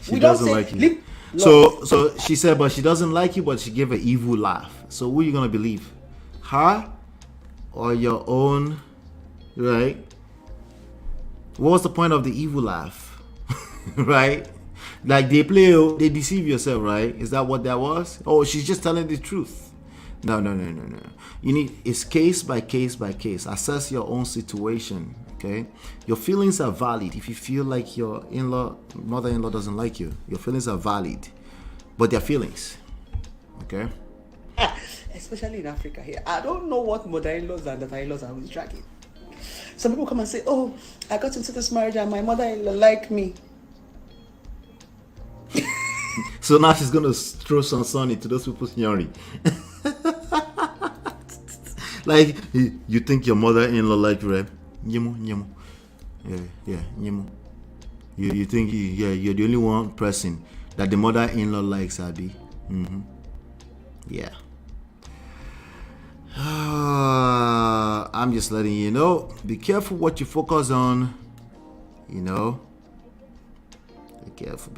She doesn't like you. So she said, but she doesn't like you, but she gave an evil laugh. So who are you gonna believe? Her or your own, right? What was the point of the evil laugh? Right? Like they they deceive yourself, right? Is that what that was? Oh, she's just telling the truth. No. You need, it's case by case by case. Assess your own situation, okay? Your feelings are valid. If you feel like your mother-in-law doesn't like you, your feelings are valid, but they're feelings, okay? Especially in Africa here. I don't know what mother-in-laws and daughter-in-laws are always dragging. Some people come and say, oh, I got into this marriage and my mother-in-law liked me. So now she's going to throw some sun into those people's yuri. Like, you think your mother-in-law liked you, right? Nyemo. Yeah, nyemo. You think, you're the only one person that the mother-in-law likes, Abby. Mm-hmm. Yeah. I'm just letting you know, be careful what you focus on, you know. Be careful.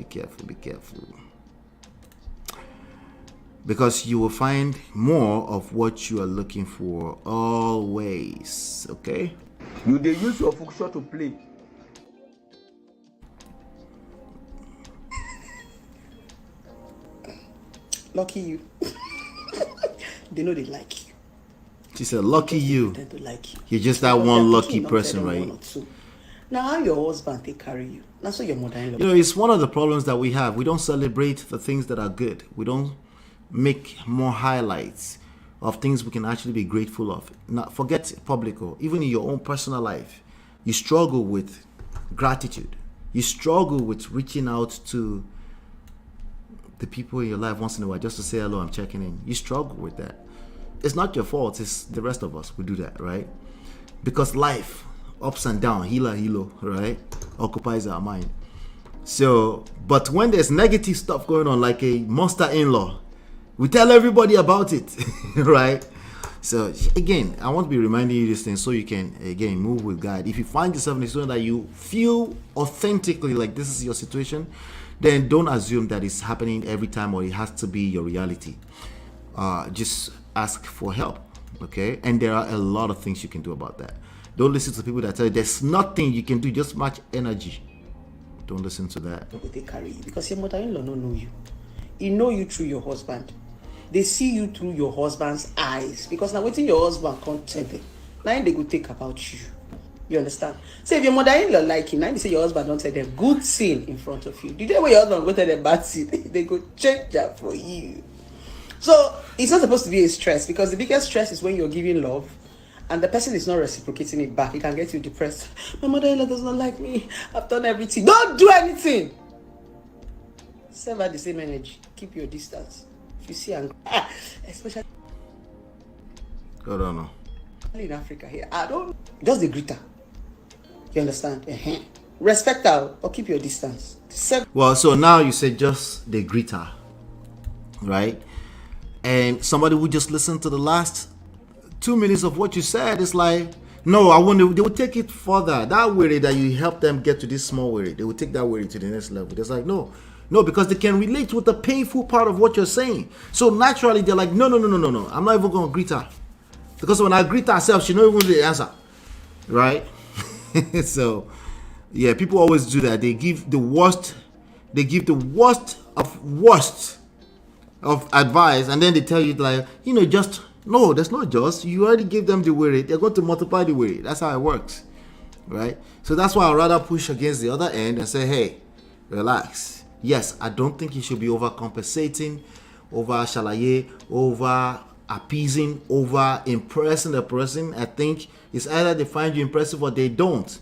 Because you will find more of what you are looking for always, okay? You they use your function to play. Lucky you. They know they like you. She said, lucky you. They don't like you. You're just that one lucky person, right? Now how your husband they carry you. That's what your mother-in-law. You know, it's one of the problems that we have. We don't celebrate the things that are good. We don't make more highlights of things we can actually be grateful of. Now, forget public, or even in your own personal life, you struggle with gratitude. You struggle with reaching out to the people in your life once in a while just to say hello, I'm checking in. You struggle with that. It's not your fault. It's the rest of us who do that, right? Because life, ups and down, hilo, right, occupies our mind. So, but when there's negative stuff going on, like a monster-in-law, we tell everybody about it, right? So again, I want to be reminding you these things so you can, again, move with God. If you find yourself in a situation that you feel authentically like this is your situation, then don't assume that it's happening every time or it has to be your reality. Just ask for help, okay? And there are a lot of things you can do about that. Don't listen to people that tell you there's nothing you can do, just match energy. Don't listen to that. They carry you because your mother-in-law don't know you. He know you through your husband. They see you through your husband's eyes. Because now waiting your husband can't tell them. Now they go think about you. You understand? So if your mother-in-law like you, now they say your husband don't tell them good thing in front of you. The day when your husband go tell them bad thing, they go change that for you. So it's not supposed to be a stress, because the biggest stress is when you're giving love and the person is not reciprocating it back. It can get you depressed. My mother-in-law does not like me. I've done everything. Don't do anything. Serve at the same energy. Keep your distance. If you see and especially in Africa here, I don't just the greeter. You understand? Respect her or keep your distance. Well, so now you said just the greeter, right? And somebody would just listen to the last 2 minutes of what you said. It's like, no, I want to. They will take it further. That worry that you help them get to this small worry, they will take that worry to the next level. It's like, no, because they can relate with the painful part of what you're saying. So naturally, they're like, no. I'm not even going to greet her, because when I greet herself, she don't even know the answer, right? So, yeah, people always do that. They give the worst. They give the worst of advice, and then they tell you like, just no. There's no just. You already gave them the worry. They're going to multiply the worry. That's how it works, right? So that's why I'd rather push against the other end and say, hey, relax. Yes, I don't think you should be overcompensating, over shalaye, over appeasing, over impressing the person. I think it's either they find you impressive or they don't.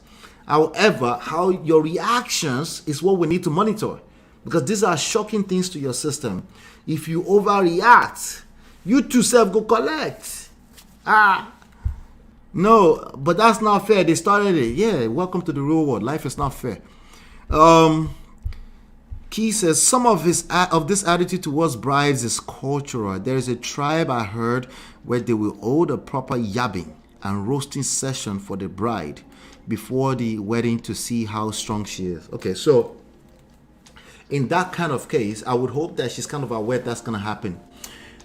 However, how your reactions is what we need to monitor, because these are shocking things to your system. If you overreact, you too self go collect. No, but that's not fair. They started it. Yeah, welcome to the real world. Life is not fair. Key says some of this attitude towards brides is cultural. There is a tribe I heard where they will hold a proper yabbing and roasting session for the bride before the wedding to see how strong she is. Okay, so in that kind of case, I would hope that she's kind of aware that's going to happen.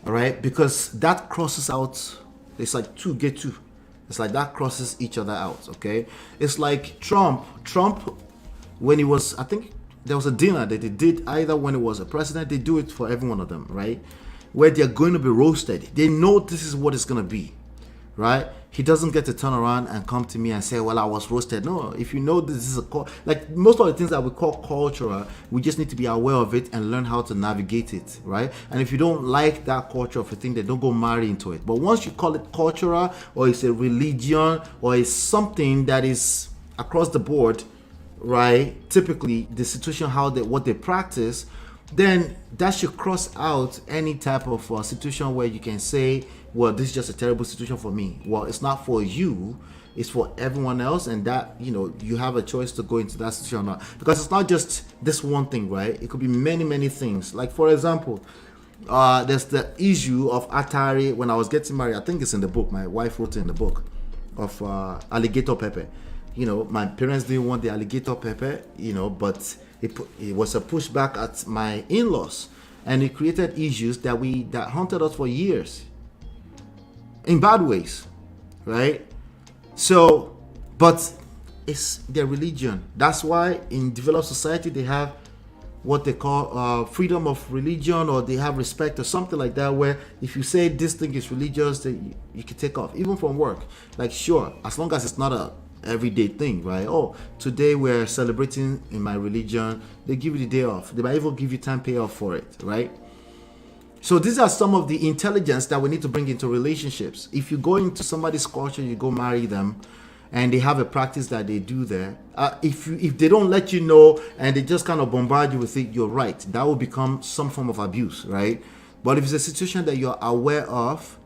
All right, because that crosses out. It's like two get two. It's like that crosses each other out. Okay, it's like Trump, when he was, I think there was a dinner that they did either when he was a president. They do it for every one of them, right? Where they're going to be roasted. They know this is what it's going to be, right? He doesn't get to turn around and come to me and say, well, I was roasted. No, if you know this is like most of the things that we call cultural, we just need to be aware of it and learn how to navigate it, right? And if you don't like that culture of a thing, then don't go marry into it. But once you call it cultural, or it's a religion, or it's something that is across the board, right? Typically, the situation, what they practice, then that should cross out any type of situation where you can say, well, this is just a terrible situation for me. Well, it's not for you, it's for everyone else, and that, you have a choice to go into that situation or not. Because it's not just this one thing, right? It could be many, many things. Like, for example, there's the issue of Atari. When I was getting married, I think it's in the book, my wife wrote it in the book, of alligator pepper. My parents didn't want the alligator pepper, but it was a pushback at my in-laws, and it created issues that haunted us for years, in bad ways, right? So, but it's their religion. That's why in developed society they have what they call freedom of religion, or they have respect or something like that, where if you say this thing is religious, then you can take off, even from work. Like, sure, as long as it's not a everyday thing, right? Oh, today we're celebrating in my religion, they give you the day off. They might even give you time payoff for it, right? So these are some of the intelligence that we need to bring into relationships. If you go into somebody's culture, you go marry them, and they have a practice that they do there. If they don't let you know and they just kind of bombard you with it, you're right. That will become some form of abuse, right? But if it's a situation that you're aware of,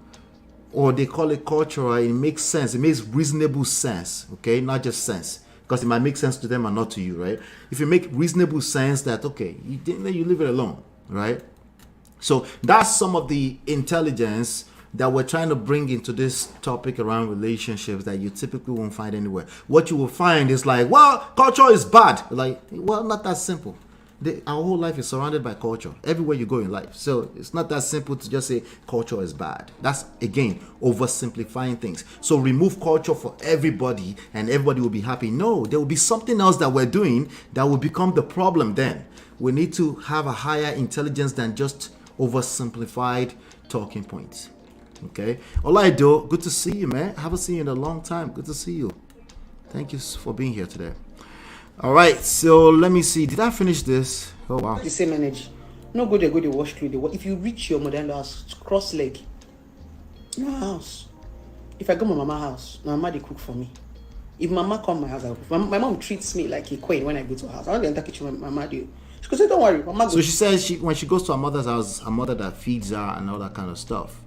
or they call it cultural, it makes sense. It makes reasonable sense, okay? Not just sense, because it might make sense to them and not to you, right? If you make reasonable sense that, okay, then you leave it alone, right? So that's some of the intelligence that we're trying to bring into this topic around relationships that you typically won't find anywhere. What you will find is like, well, culture is bad. Like, well, not that simple. Our whole life is surrounded by culture everywhere you go in life. So it's not that simple to just say culture is bad. That's, again, oversimplifying things. So remove culture for everybody and everybody will be happy. No, there will be something else that we're doing that will become the problem then. We need to have a higher intelligence than just oversimplified talking points. Okay? Olaido, good to see you, man. I haven't seen you in a long time. Good to see you. Thank you for being here today. All right, so let me see. Did I finish this? Oh, wow. The same energy. No go to wash clothes. If you reach your mother-in-law house, cross leg. No house. If I go to my mama's house, my mama they cook for me. If mama come to my house, my mom treats me like a queen when I go to her house. I don't enter kitchen. My mama do. She goes, don't worry, mama. So she says when she goes to her mother's house, her mother that feeds her and all that kind of stuff.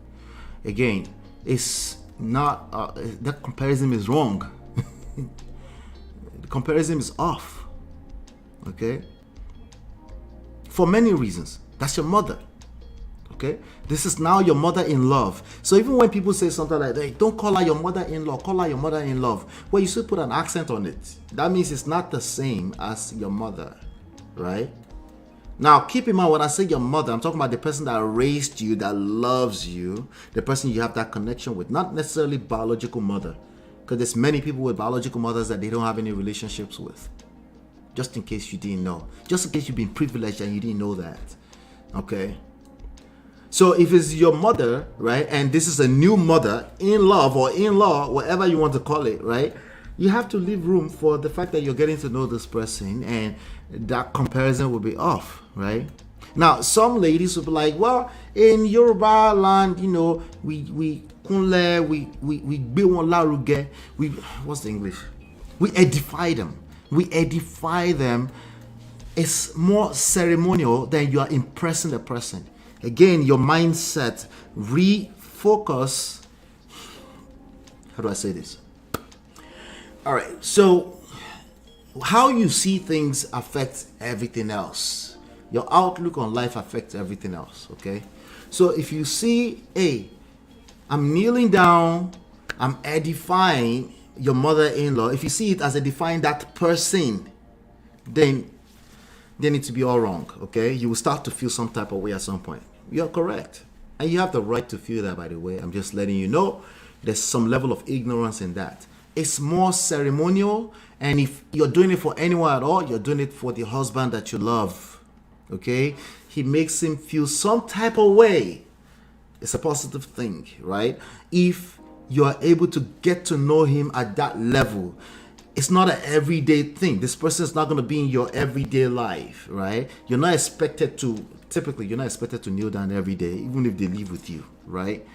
Again, it's not that comparison is wrong. The comparison is off. Okay? For many reasons. That's your mother. Okay? This is now your mother-in-law. So even when people say something like, hey, don't call her your mother-in-law, call her your mother-in-law. Well, you should put an accent on it. That means it's not the same as your mother. Right? Now, keep in mind, when I say your mother, I'm talking about the person that raised you, that loves you, the person you have that connection with, not necessarily biological mother. Because there's many people with biological mothers that they don't have any relationships with. Just in case you didn't know. Just in case you've been privileged and you didn't know that. Okay? So if it's your mother, right, and this is a new mother, in-love or in-law, whatever you want to call it, right, you have to leave room for the fact that you're getting to know this person, and that comparison will be off, right? Now, some ladies will be like, well, in Yoruba land, you know, we kunle, we be one laruge, what's the English? We edify them. We edify them. It's more ceremonial than you are impressing the person. Again, your mindset, refocus. How do I say this? All right, so how you see things affects everything else. Your outlook on life affects everything else, okay? So if you see, hey, I'm kneeling down, I'm edifying your mother-in-law, if you see it as edifying that person, then they need to be all wrong, okay? You will start to feel some type of way at some point. You're correct. And you have the right to feel that, by the way. I'm just letting you know there's some level of ignorance in that. It's more ceremonial, and if you're doing it for anyone at all, you're doing it for the husband that you love, okay? He makes him feel some type of way. It's a positive thing, right? If you are able to get to know him at that level, it's not an everyday thing. This person is not going to be in your everyday life, right? You're not expected to kneel down every day, even if they live with you, right?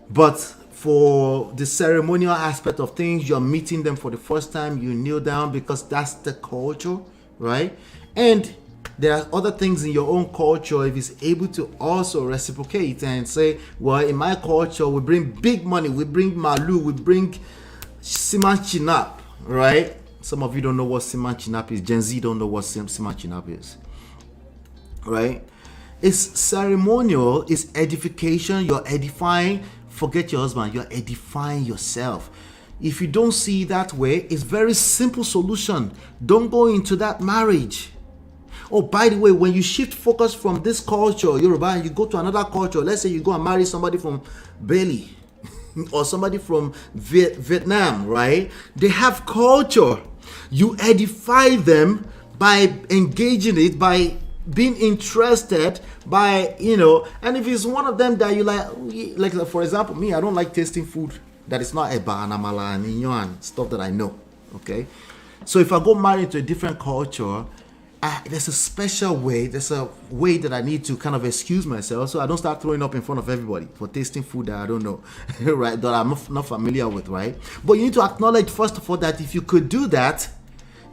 But for the ceremonial aspect of things, you're meeting them for the first time, you kneel down because that's the culture, right? And there are other things in your own culture, if it's able to also reciprocate and say, well, in my culture, we bring big money, we bring malu, we bring siman chinap, right? Some of you don't know what siman chinap is. Gen Z don't know what siman chinap is, right? It's ceremonial, it's edification, you're edifying. Forget your husband, you're edifying yourself. If you don't see it that way, it's very simple solution. Don't go into that marriage. Oh, by the way, when you shift focus from this culture, Yoruba, and you go to another culture, let's say you go and marry somebody from Bali or somebody from Vietnam, right? They have culture. You edify them by engaging it, by being interested, by, and if it's one of them that you like for example, me, I don't like tasting food that is not eba and amala and inyo and stuff that I know, okay? So if I go marry into a different culture, there's a special way, there's a way that I need to kind of excuse myself so I don't start throwing up in front of everybody for tasting food that I don't know, right, that I'm not familiar with, right? But you need to acknowledge, first of all, that if you could do that,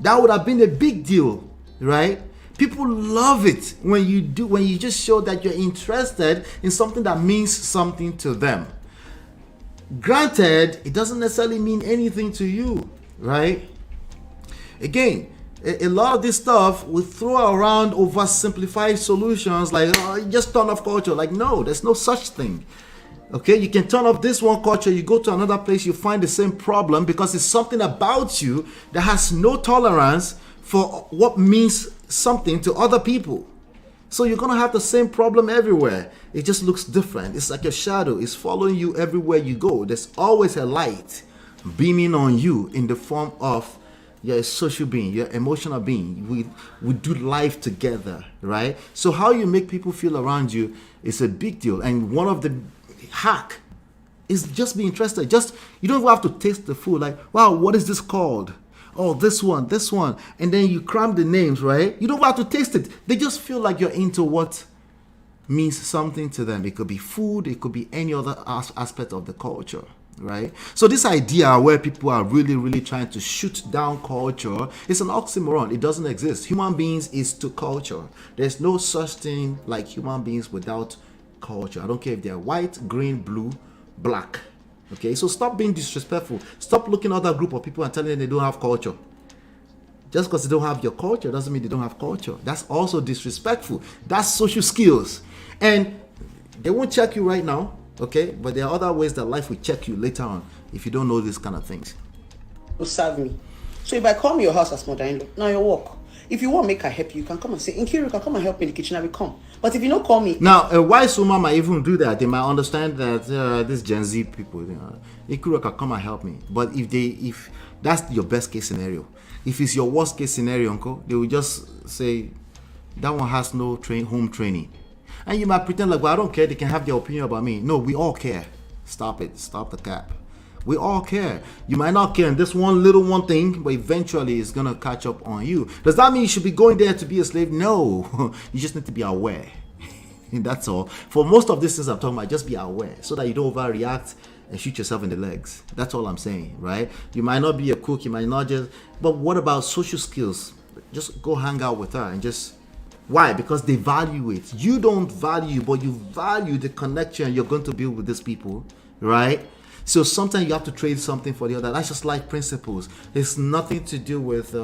that would have been a big deal, right? People love it when you just show that you're interested in something that means something to them. Granted, it doesn't necessarily mean anything to you, right? Again, a lot of this stuff we throw around oversimplified solutions like, oh, just turn off culture. Like, no, there's no such thing. Okay, you can turn off this one culture, you go to another place, you find the same problem because it's something about you that has no tolerance for what means something to other people. So you're gonna have the same problem everywhere. It just looks different. It's like a shadow. It's following you everywhere you go. There's always a light beaming on you in the form of you're a social being, you're an emotional being. We do life together, right? So how you make people feel around you is a big deal. And one of the hack is just be interested. You don't have to taste the food. Like, wow, what is this called? Oh, this one, and then you cram the names, right? You don't have to taste it. They just feel like you're into what means something to them. It could be food, it could be any other aspect of the culture, right? So this idea where people are really, really trying to shoot down culture is an oxymoron. It doesn't exist. Human beings is to culture. There's no such thing like human beings without culture. I don't care if they're white, green, blue, black. Okay, so stop being disrespectful. Stop looking at other group of people and telling them they don't have culture. Just because they don't have your culture doesn't mean they don't have culture. That's also disrespectful. That's social skills. And they won't check you right now, okay? But there are other ways that life will check you later on if you don't know these kind of things. To serve me. So if I come to your house as mother-in-law, now your work. If you want to make her help you, can come and say, Nkiru, you can come and help me in the kitchen, I will come. But if you don't call me... Now, a wise woman might even do that. They might understand that these Gen Z people, Nkiru can come and help me. But if that's your best case scenario, if it's your worst case scenario, uncle, they will just say, that one has no home training. And you might pretend like, well, I don't care, they can have their opinion about me. No, we all care. Stop it. Stop the cap. We all care. You might not care in this one thing, but eventually it's gonna catch up on you. Does that mean you should be going there to be a slave? No. You just need to be aware. That's all. For most of these things I'm talking about, just be aware so that you don't overreact and shoot yourself in the legs. That's all I'm saying, right? You might not be a cook, you might not just, but what about social skills? Just go hang out with her and just, why? Because they value it. You don't value, but you value the connection you're going to build with these people, right? So sometimes you have to trade something for the other. That's just like principles. It's nothing to do with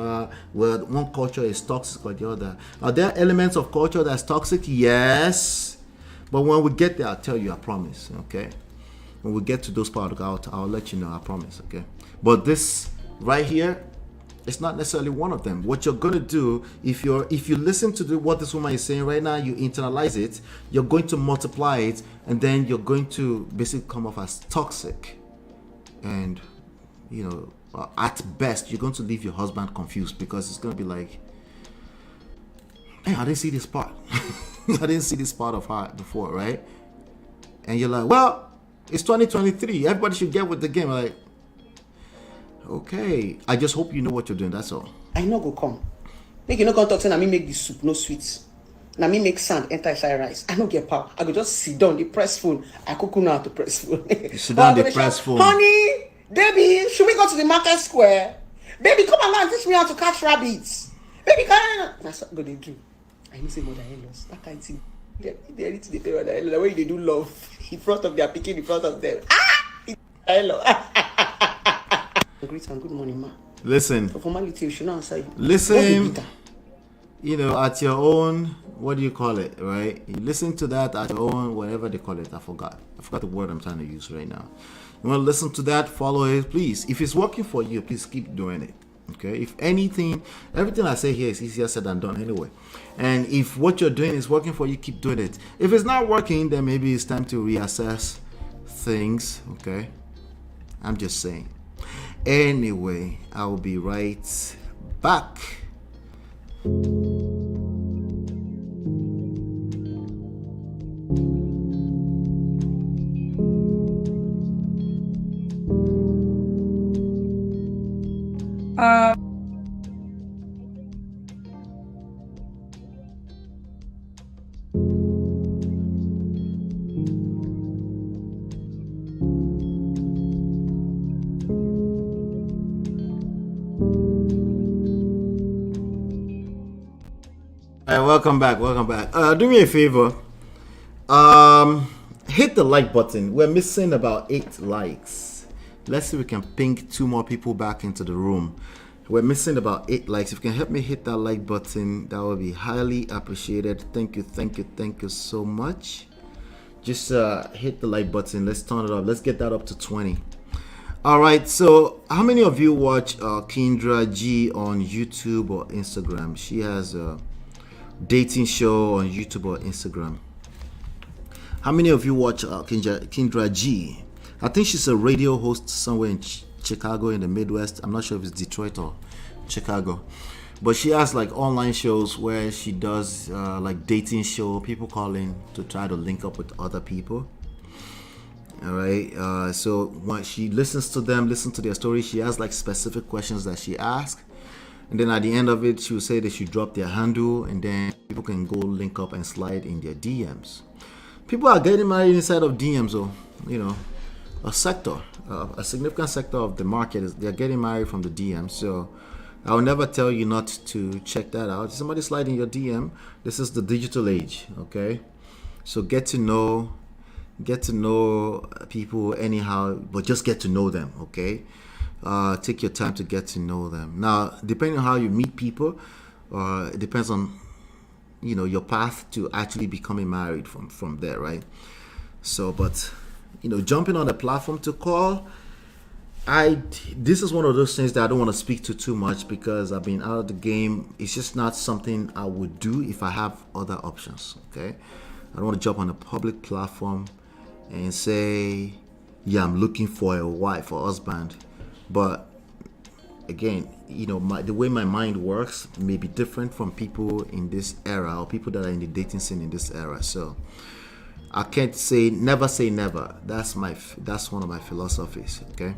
one culture is toxic or the other. Are there elements of culture that's toxic? Yes. But when we get there, I'll tell you, I promise, okay? When we get to those parts, I'll let you know, I promise, okay? But this right here, it's not necessarily one of them. What you're gonna do, if you listen to what this woman is saying right now, you internalize it, you're going to multiply it, and then you're going to basically come off as toxic. And, at best, you're going to leave your husband confused, because it's gonna be like, hey, I didn't see this part. I didn't see this part of her before, right? And you're like, well, it's 2023. Everybody should get with the game. Like, okay, I just hope you know what you're doing. That's all. I know go come. Make you no come talk say na me make the soup no sweet. Na me make sand enter inside rice. I no get power. I go just sit down, the press phone. I cook know how to press phone. You sit down, the press phone. Honey, baby, should we go to the market square? Baby, come along and teach me how to catch rabbits. Baby, come. That's what I'm gonna do. I need to say mother-in-laws. That kind of thing. They need to the mother-in-law. The way they do love in front of their pikin, in front of them. Hello. Greet and good morning, ma. Listen. For formality, you should not answer you. Listen. At your own, what do you call it, right? You listen to that at your own, whatever they call it. I forgot the word I'm trying to use right now. You want to listen to that, follow it, please. If it's working for you, please keep doing it. Okay? If anything, everything I say here is easier said than done anyway. And if what you're doing is working for you, keep doing it. If it's not working, then maybe it's time to reassess things. Okay? I'm just saying. Anyway, I'll be right back. Welcome back. Do me a favor. Hit the like button. We're missing about 8 likes. Let's see if we can ping 2 more people back into the room. We're missing about 8 likes. If you can help me hit that like button, that would be highly appreciated. Thank you so much. Just hit the like button. Let's turn it up. Let's get that up to 20. All right. So how many of you watch Kendra G on YouTube or Instagram? She has a dating show on YouTube or Instagram. How many of you watch Kendra G? I think she's a radio host somewhere in Chicago in the Midwest. I'm not sure if it's Detroit or Chicago, but she has like online shows where she does like dating show. People call in to try to link up with other people. All right. So when she listens to them, listen to their story, she has like specific questions that she asks. And then at the end of it, she will say they should drop their handle, and then people can go link up and slide in their DMs. People are getting married inside of DMs, or a significant sector of the market is they're getting married from the DM. So I will never tell you not to check that out. If somebody slide in your DM, this is the digital age, okay? So get to know people anyhow, but just get to know them, okay? Take your time to get to know them. Now, depending on how you meet people, it depends on your path to actually becoming married from there, right? So, but jumping on a platform to call, this is one of those things that I don't want to speak to too much because I've been out of the game. It's just not something I would do if I have other options, okay? I don't want to jump on a public platform and say, yeah, I'm looking for a wife or husband. But again, the way my mind works may be different from people in this era or people that are in the dating scene in this era. So I can't say never. That's one of my philosophies, okay?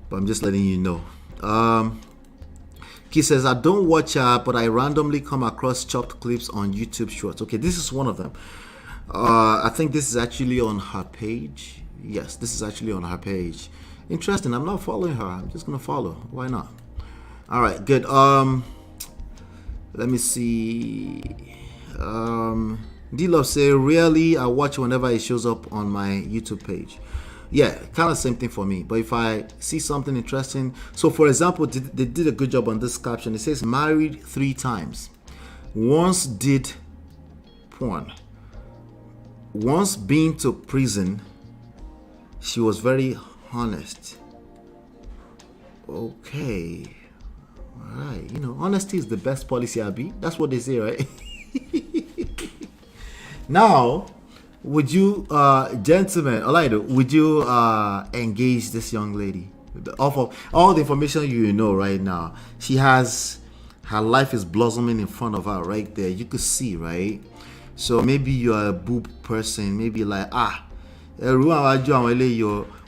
But I'm just letting you know. He says, I don't watch but I randomly come across chopped clips on YouTube Shorts. Okay, this is one of them. I think this is actually on her page. Yes, this is actually on her page. Interesting. I'm not following her. I'm just gonna follow. Why not? All right, good. Let me see. D-Love say, really, I watch whenever it shows up on my YouTube page. Yeah, kind of same thing for me. But if I see something interesting, so for example, they did a good job on this caption. It says married 3 times. Once did porn. Once been to prison. She was very honest. Okay. Alright, honesty is the best policy, Abby. That's what they say, right? Now, would you, gentlemen, Olaido, would you engage this young lady? All the information you know right now, her life is blossoming in front of her right there. You could see, right? So maybe you're a boob person, maybe like,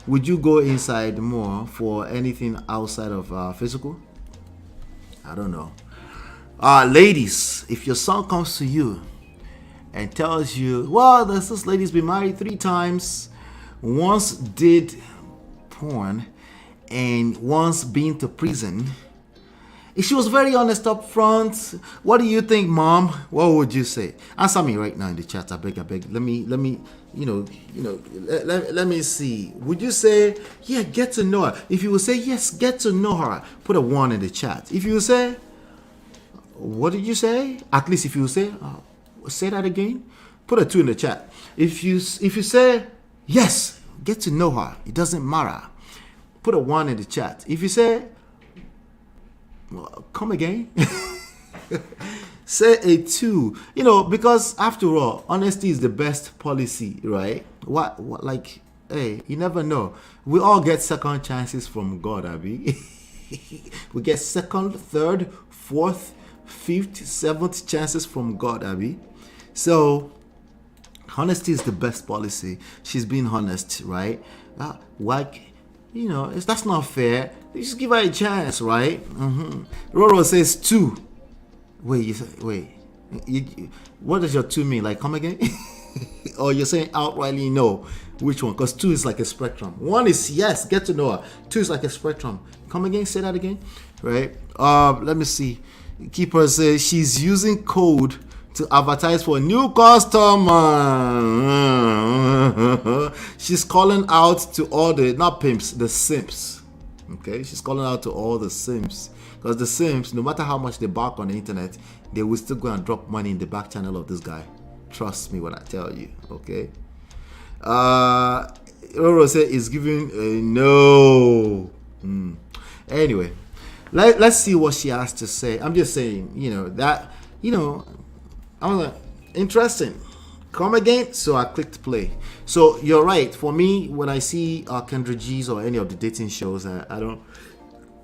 would you go inside more for anything outside of physical? I don't know. Ladies, if your son comes to you and tells you, well, this lady's been married 3 times, once did porn, and once been to prison, if she was very honest up front, what do you think, Mom? What would you say? Answer me right now in the chat. I beg. Let me, let me see. Would you say, yeah, get to know her? If you would say, yes, get to know her, put a 1 in the chat. If you would say, what did you say? At least if you would say, say that again, put a 2 in the chat. If you say, yes, get to know her, it doesn't matter, put a 1 in the chat. If you say, come again, say a 2. Because after all, honesty is the best policy, right? What like, hey, you never know. We all get second chances from God, Abby. We get second, third, fourth, fifth, seventh chances from God, Abby. So honesty is the best policy. She's being honest, right? That's not fair. You just give her a chance, right? Roro says 2. Wait. What does your 2 mean? Like, come again? Or you're saying outrightly no? Which one? Because 2 is like a spectrum. 1 is yes, get to know her. 2 is like a spectrum. Come again? Say that again, right? Let me see. Keeper says she's using code to advertise for new customer. She's calling out to all the, not pimps, the simps. Okay, she's calling out to all the simps, because the simps, no matter how much they bark on the internet, they will still go and drop money in the back channel of this guy. Trust me when I tell you. Okay. Roro said is giving a no. Anyway, let's see what she has to say. I'm just saying, I'm like, interesting. Come again. So I clicked play. So you're right. For me, when I see Kendra G's or any of the dating shows, I don't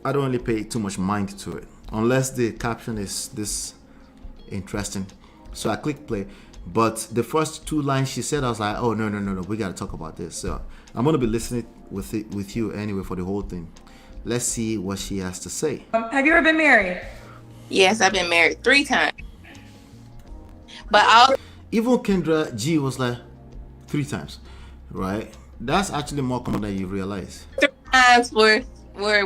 really pay too much mind to it unless the caption is this interesting. So I clicked play. But the first 2 lines she said, I was like, oh no, we gotta talk about this. So I'm gonna be listening with you anyway for the whole thing. Let's see what she has to say. Have you ever been married? Yes, I've been married 3 times. But even Kendra G was like 3 times, right? That's actually more common than you realize. 3 times were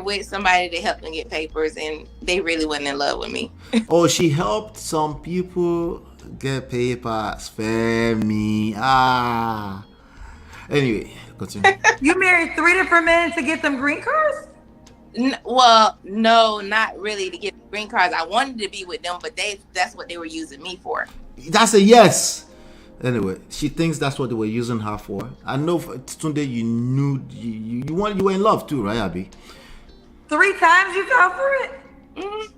with somebody that helped them get papers, and they really wasn't in love with me. Oh, she helped some people get papers. Femi. Anyway, continue. You married 3 different men to get them green cards? Well, no, not really to get green cards. I wanted to be with them, but that's what they were using me for. That's a yes. Anyway, she thinks that's what they were using her for. I know Tunde, you knew you were in love too, right, Abby? 3 times you fell for it? Mm-hmm.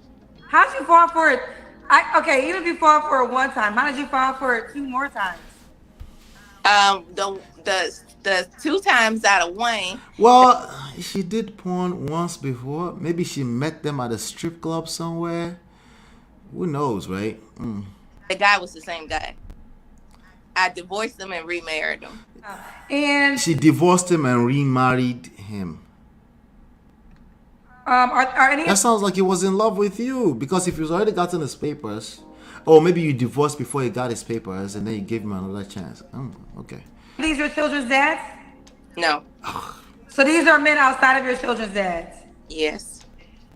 How'd you fall for it? Okay, even if you fall for it 1 time, how did you fall for it 2 more times? The 2 times out of 1. Well, she did porn once before. Maybe she met them at a strip club somewhere. Who knows, right? The guy was the same guy. I divorced him and remarried him. And she divorced him and remarried him. Are any? That sounds like he was in love with you, because if he's already gotten his papers, or maybe you divorced before he got his papers and then you gave him another chance. Okay. These your children's dads? No. So these are men outside of your children's dads? Yes.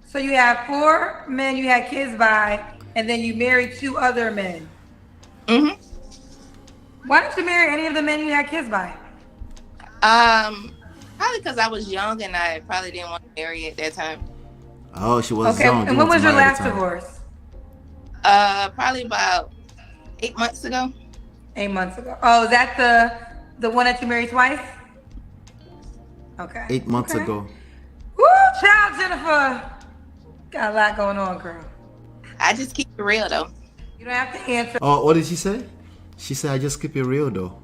So you have 4 men you had kids by, and then you married 2 other men. Mm-hmm. Why didn't you marry any of the men you had kids by? Probably because I was young and I probably didn't want to marry at that time. Oh, she was okay. young. And when was your last divorce? Probably about 8 months ago. 8 months ago. Oh, is that the one that you married twice? Okay. 8 months ago. Woo, child, Jennifer. Got a lot going on, girl. I just keep it real, though. You don't have to answer. Oh, what did she say? She said, I just keep it real, though.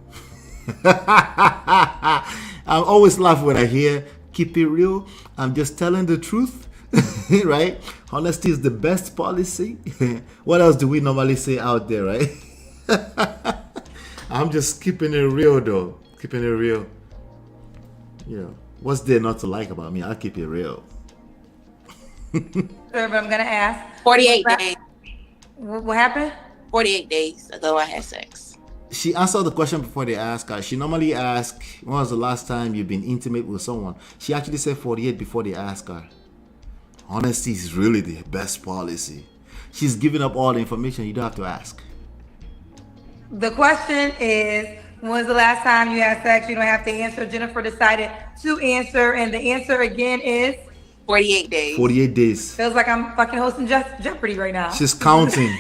I'm always laughing when I hear keep it real. I'm just telling the truth, right? Honesty is the best policy. What else do we normally say out there, right? I'm just keeping it real, though. Keeping it real. You know, what's there not to like about me? I'll keep it real. But I'm going to ask. 48 days. What happened? 48 days ago I had sex. She answered the question before they ask her. She normally asks, when was the last time you've been intimate with someone? She actually said 48 before they ask her. Honesty is really the best policy. She's giving up all the information. You don't have to ask. The question is, when was the last time you had sex? You don't have to answer. Jennifer decided to answer, and the answer again is 48 days. 48 days. Feels like I'm fucking hosting Jeopardy right now. She's counting.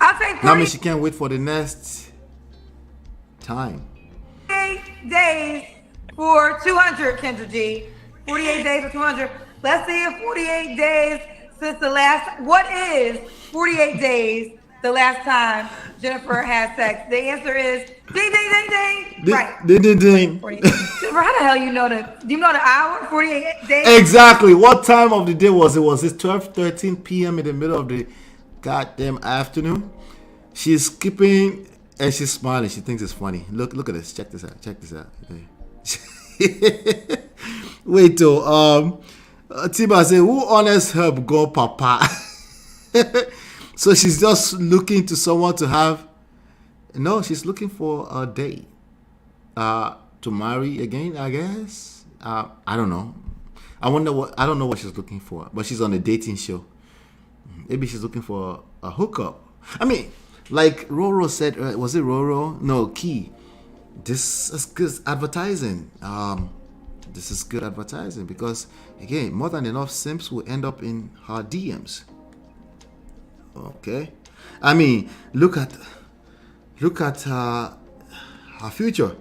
I'll take 48 That means she can't wait for the next time. days for 200, Kendra G. 48 days for 200. Let's see if 48 days since the last. What is 48 days the last time Jennifer had sex? The answer is ding, ding, ding, ding. Right. Ding, ding, ding. Jennifer, how the hell you know do you know the hour? 48 days? Exactly. What time of the day was it? Was it 12:13 p.m. in the middle of the goddamn afternoon? She's skipping and she's smiling. She thinks it's funny. Look at this. Check this out. Check this out. Wait till Tiba say, who honest help go papa? So she's just looking to someone to have. No, she's looking for a date. To marry again, I guess. I don't know. I don't know what she's looking for, but she's on a dating show. Maybe she's looking for a hookup. I mean, like Roro said, was it Roro? No, Key. This is good advertising. This is good advertising because, again, more than enough simps will end up in her DMs. Okay, I mean, look at her future.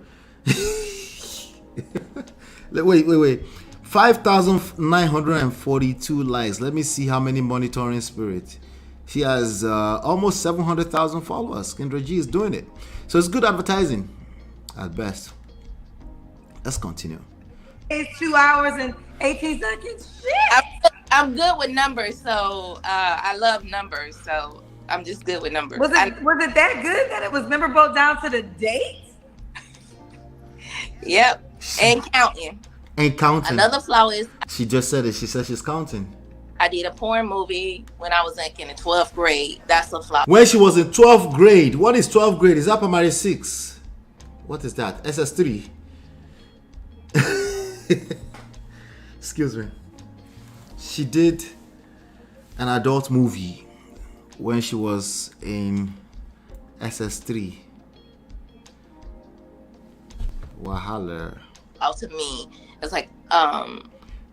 Wait. 5,942 likes. Let me see how many monitoring spirit. She has almost 700,000 followers. Kendra G is doing it. So it's good advertising at best. Let's continue. It's 2 hours and 18 seconds. Shit. I'm good with numbers, so I love numbers. So I'm just good with numbers. Was it that good that it was memorable down to the date? Yep. And counting. Another flaw is she just said it. She said she's counting. I did a porn movie when I was like in the 12th grade. That's a flaw. When she was in 12th grade. What is 12th grade? Is that primary 6? What is that? SS3. Excuse me. She did an adult movie when she was in SS3. Wahala. Out to me, it's like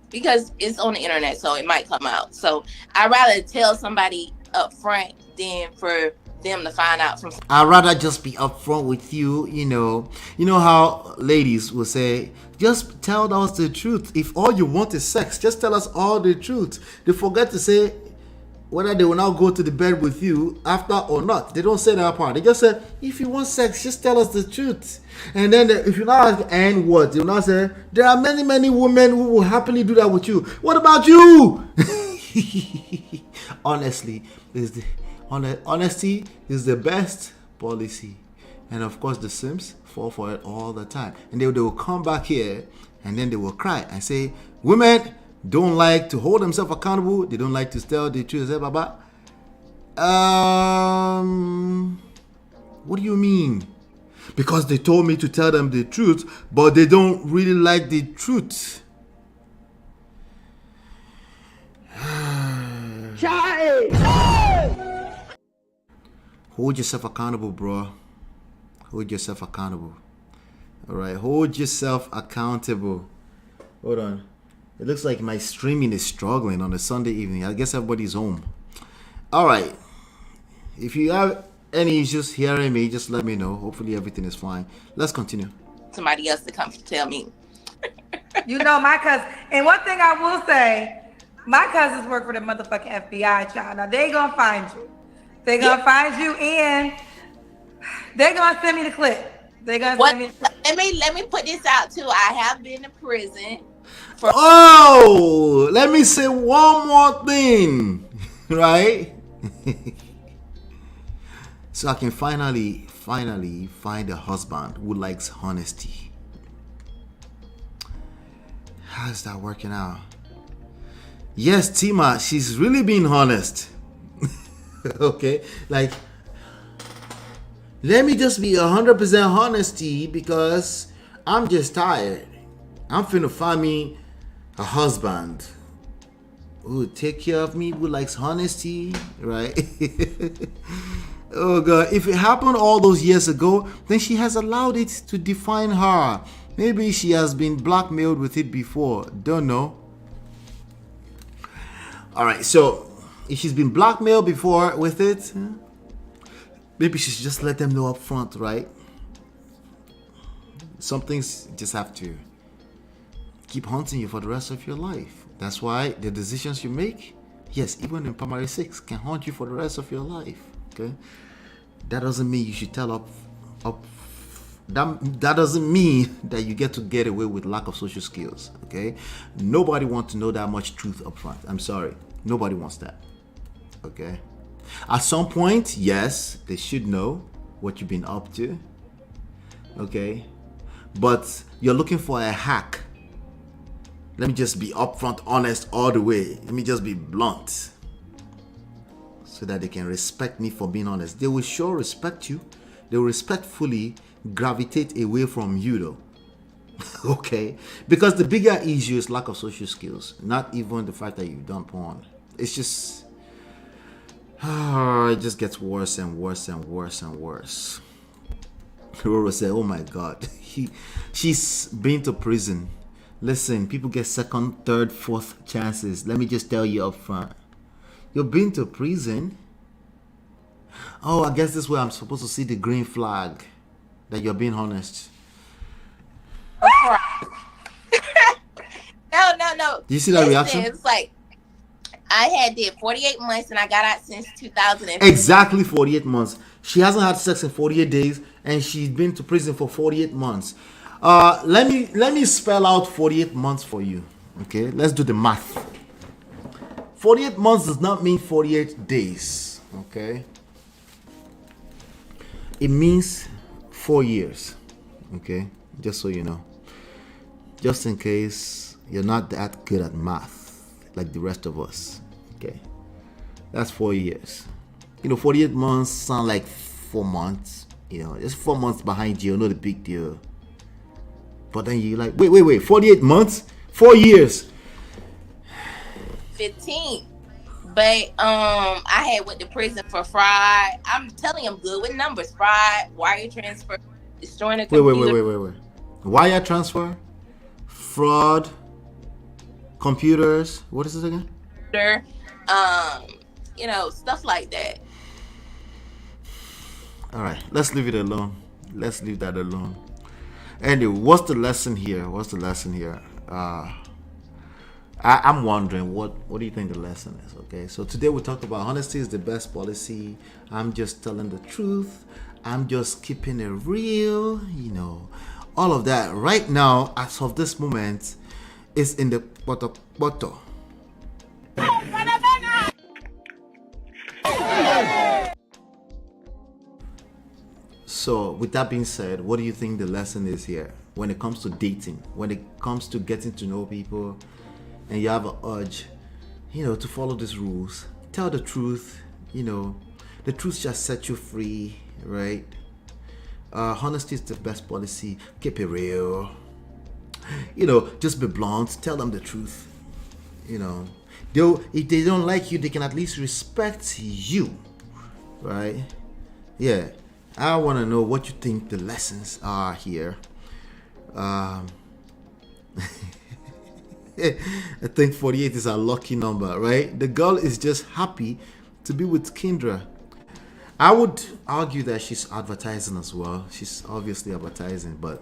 because it's on the internet, so it might come out. So I'd rather tell somebody up front than for them to find out from. I'd rather just be upfront with you. You know how ladies will say, just tell us the truth. If all you want is sex, just tell us all the truth. They forget to say whether they will now go to the bed with you after or not. They don't say that part. They just say, if you want sex, just tell us the truth. And then if you now ask, and what? They will now say, there are many, many women who will happily do that with you. What about you? Honesty is the best policy. And of course, the Sims fall for it all the time. And they will come back here and then they will cry and say, women don't like to hold themselves accountable. They don't like to tell the truth. Say, Baba, what do you mean? because they told me to tell them the truth, but they don't really like the truth. Hold yourself accountable, bro. Hold yourself accountable. All right, hold yourself accountable. Hold on. It looks like my streaming is struggling on a Sunday evening. I guess everybody's home. All right. If you have any issues hearing me, just let me know. Hopefully everything is fine. Let's continue. Somebody else to come tell me. You know my cousin. And one thing I will say, my cousins work for the motherfucking FBI, child. Now they gonna find you. They gonna find you, and they're gonna send me the clip. They're gonna send me. Let me put this out too. I have been in prison. Let me say one more thing, right? So I can finally find a husband who likes honesty. How is that working out? Yes, Tima, she's really being honest. Okay, like, let me just be 100% honesty because I'm just tired. I'm finna find me a husband who will take care of me, who likes honesty, right? Oh God, if it happened all those years ago, then she has allowed it to define her. Maybe she has been blackmailed with it before. Don't know. All right, so if she's been blackmailed before with it, maybe she should just let them know up front, right? Some things just have to keep haunting you for the rest of your life. That's why the decisions you make, yes, even in primary 6, can haunt you for the rest of your life. Okay, that doesn't mean you should tell up. That doesn't mean that you get away with lack of social skills. Okay, nobody wants to know that much truth up front. I'm sorry, nobody wants that. Okay, at some point, yes, they should know what you've been up to. Okay, but you're looking for a hack. Let me just be upfront, honest all the way. Let me just be blunt, so that they can respect me for being honest. They will sure respect you. They will respectfully gravitate away from you though. Okay, because the bigger issue is lack of social skills, not even the fact that you've done porn. It's just it just gets worse and worse and worse and worse. Roro said, oh my God, she's been to prison. Listen, people get second, third, fourth chances. Let me just tell you up front, you've been to prison. Oh, I guess this is where I'm supposed to see the green flag that you're being honest. No. Do you see that reaction? It's like I did 48 months and I got out since 2000. Exactly 48 months. She hasn't had sex in 48 days and she's been to prison for 48 months. Let me spell out 48 months for you. Okay, let's do the math. 48 months does not mean 48 days. Okay, it means 4 years. Okay, just so you know, just in case you're not that good at math like the rest of us. Okay, that's 4 years. 48 months sound like 4 months. Just 4 months behind you, not a big deal. But then you're like, wait, 48 months? 4 years. 15. But I had went to prison for fraud. I'm telling you, I'm good with numbers. Fraud, wire transfer, destroying a computer. Wait. Wire transfer, fraud, computers. What is it again? Stuff like that. All right, let's leave it alone. Let's leave that alone. Anyway, what's the lesson here? I'm wondering, what do you think the lesson is? Okay, so today we talked about honesty is the best policy. I'm just telling the truth. I'm just keeping it real. All of that. Right now, as of this moment, is in the poto. So with that being said, what do you think the lesson is here when it comes to dating, when it comes to getting to know people, and you have an urge, to follow these rules? Tell the truth. The truth just set you free, right? Honesty is the best policy. Keep it real. Just be blunt. Tell them the truth. If they don't like you, they can at least respect you, right? Yeah, I want to know what you think the lessons are here. I think 48 is a lucky number, right? The girl is just happy to be with Kendra. I would argue that she's advertising as well. She's obviously advertising, but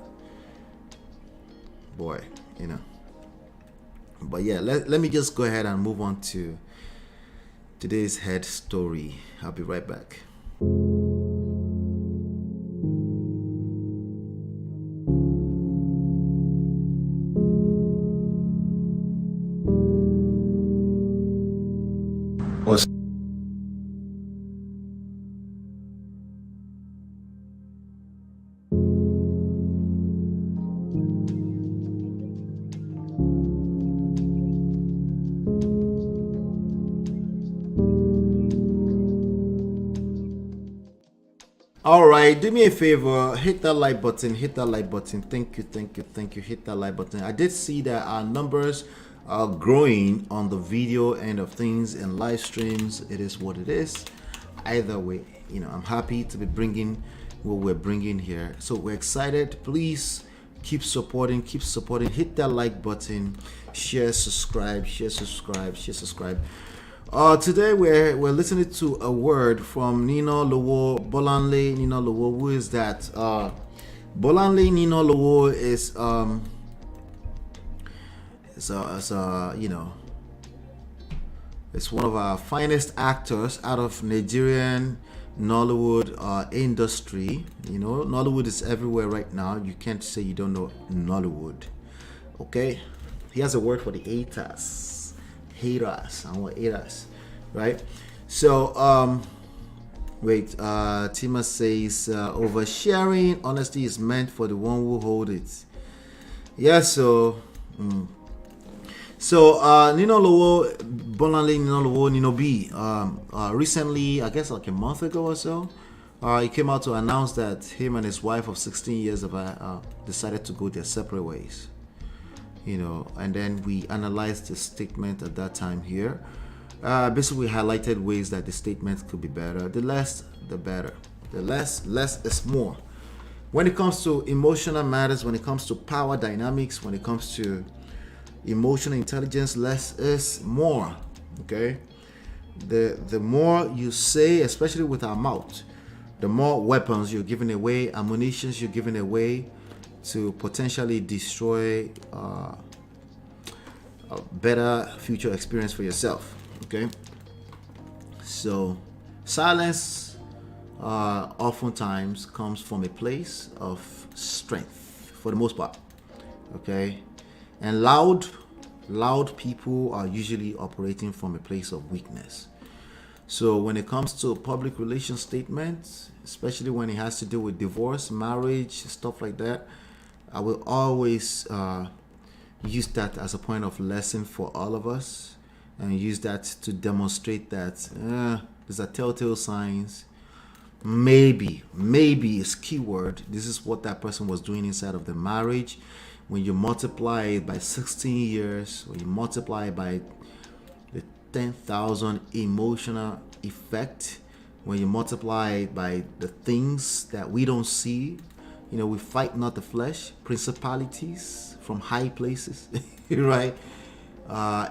boy, But yeah, let me just go ahead and move on to today's head story. I'll be right back. All right, do me a favor, hit that like button, Thank you. Hit that like button. I did see that our numbers are growing on the video end of things and live streams. It is what it is. Either way, I'm happy to be bringing what we're bringing here. So we're excited. Please keep supporting. Hit that like button, share, subscribe. Today we're listening to a word from Ninalowo, Bolanle Ninalowo. Who is that? Bolanle Ninalowo is it's one of our finest actors out of Nigerian Nollywood industry. Nollywood is everywhere right now. You can't say you don't know Nollywood. Okay, he has a word for the haters, right? So Tima says oversharing honesty is meant for the one who hold it. Yeah, so Ninalowo, Bolanle Ninalowo, Nino B, recently, I guess like a month ago or so, he came out to announce that him and his wife of 16 years have decided to go their separate ways. And then we analyzed the statement at that time here. Basically, we highlighted ways that the statement could be better. The less, the better. The less is more. When it comes to emotional matters, when it comes to power dynamics, when it comes to emotional intelligence, less is more. Okay? The more you say, especially with our mouth, the more weapons you're giving away, ammunitions you're giving away to potentially destroy a better future experience for yourself. Okay, so silence oftentimes comes from a place of strength for the most part. Okay, and loud people are usually operating from a place of weakness. So when it comes to public relations statements, especially when it has to do with divorce, marriage, stuff like that, I will always use that as a point of lesson for all of us, and use that to demonstrate that there's a telltale signs. Maybe is keyword. This is what that person was doing inside of the marriage. When you multiply it by 16 years, when you multiply it by the 10,000 emotional effect, when you multiply it by the things that we don't see, we fight not the flesh, principalities from high places, right?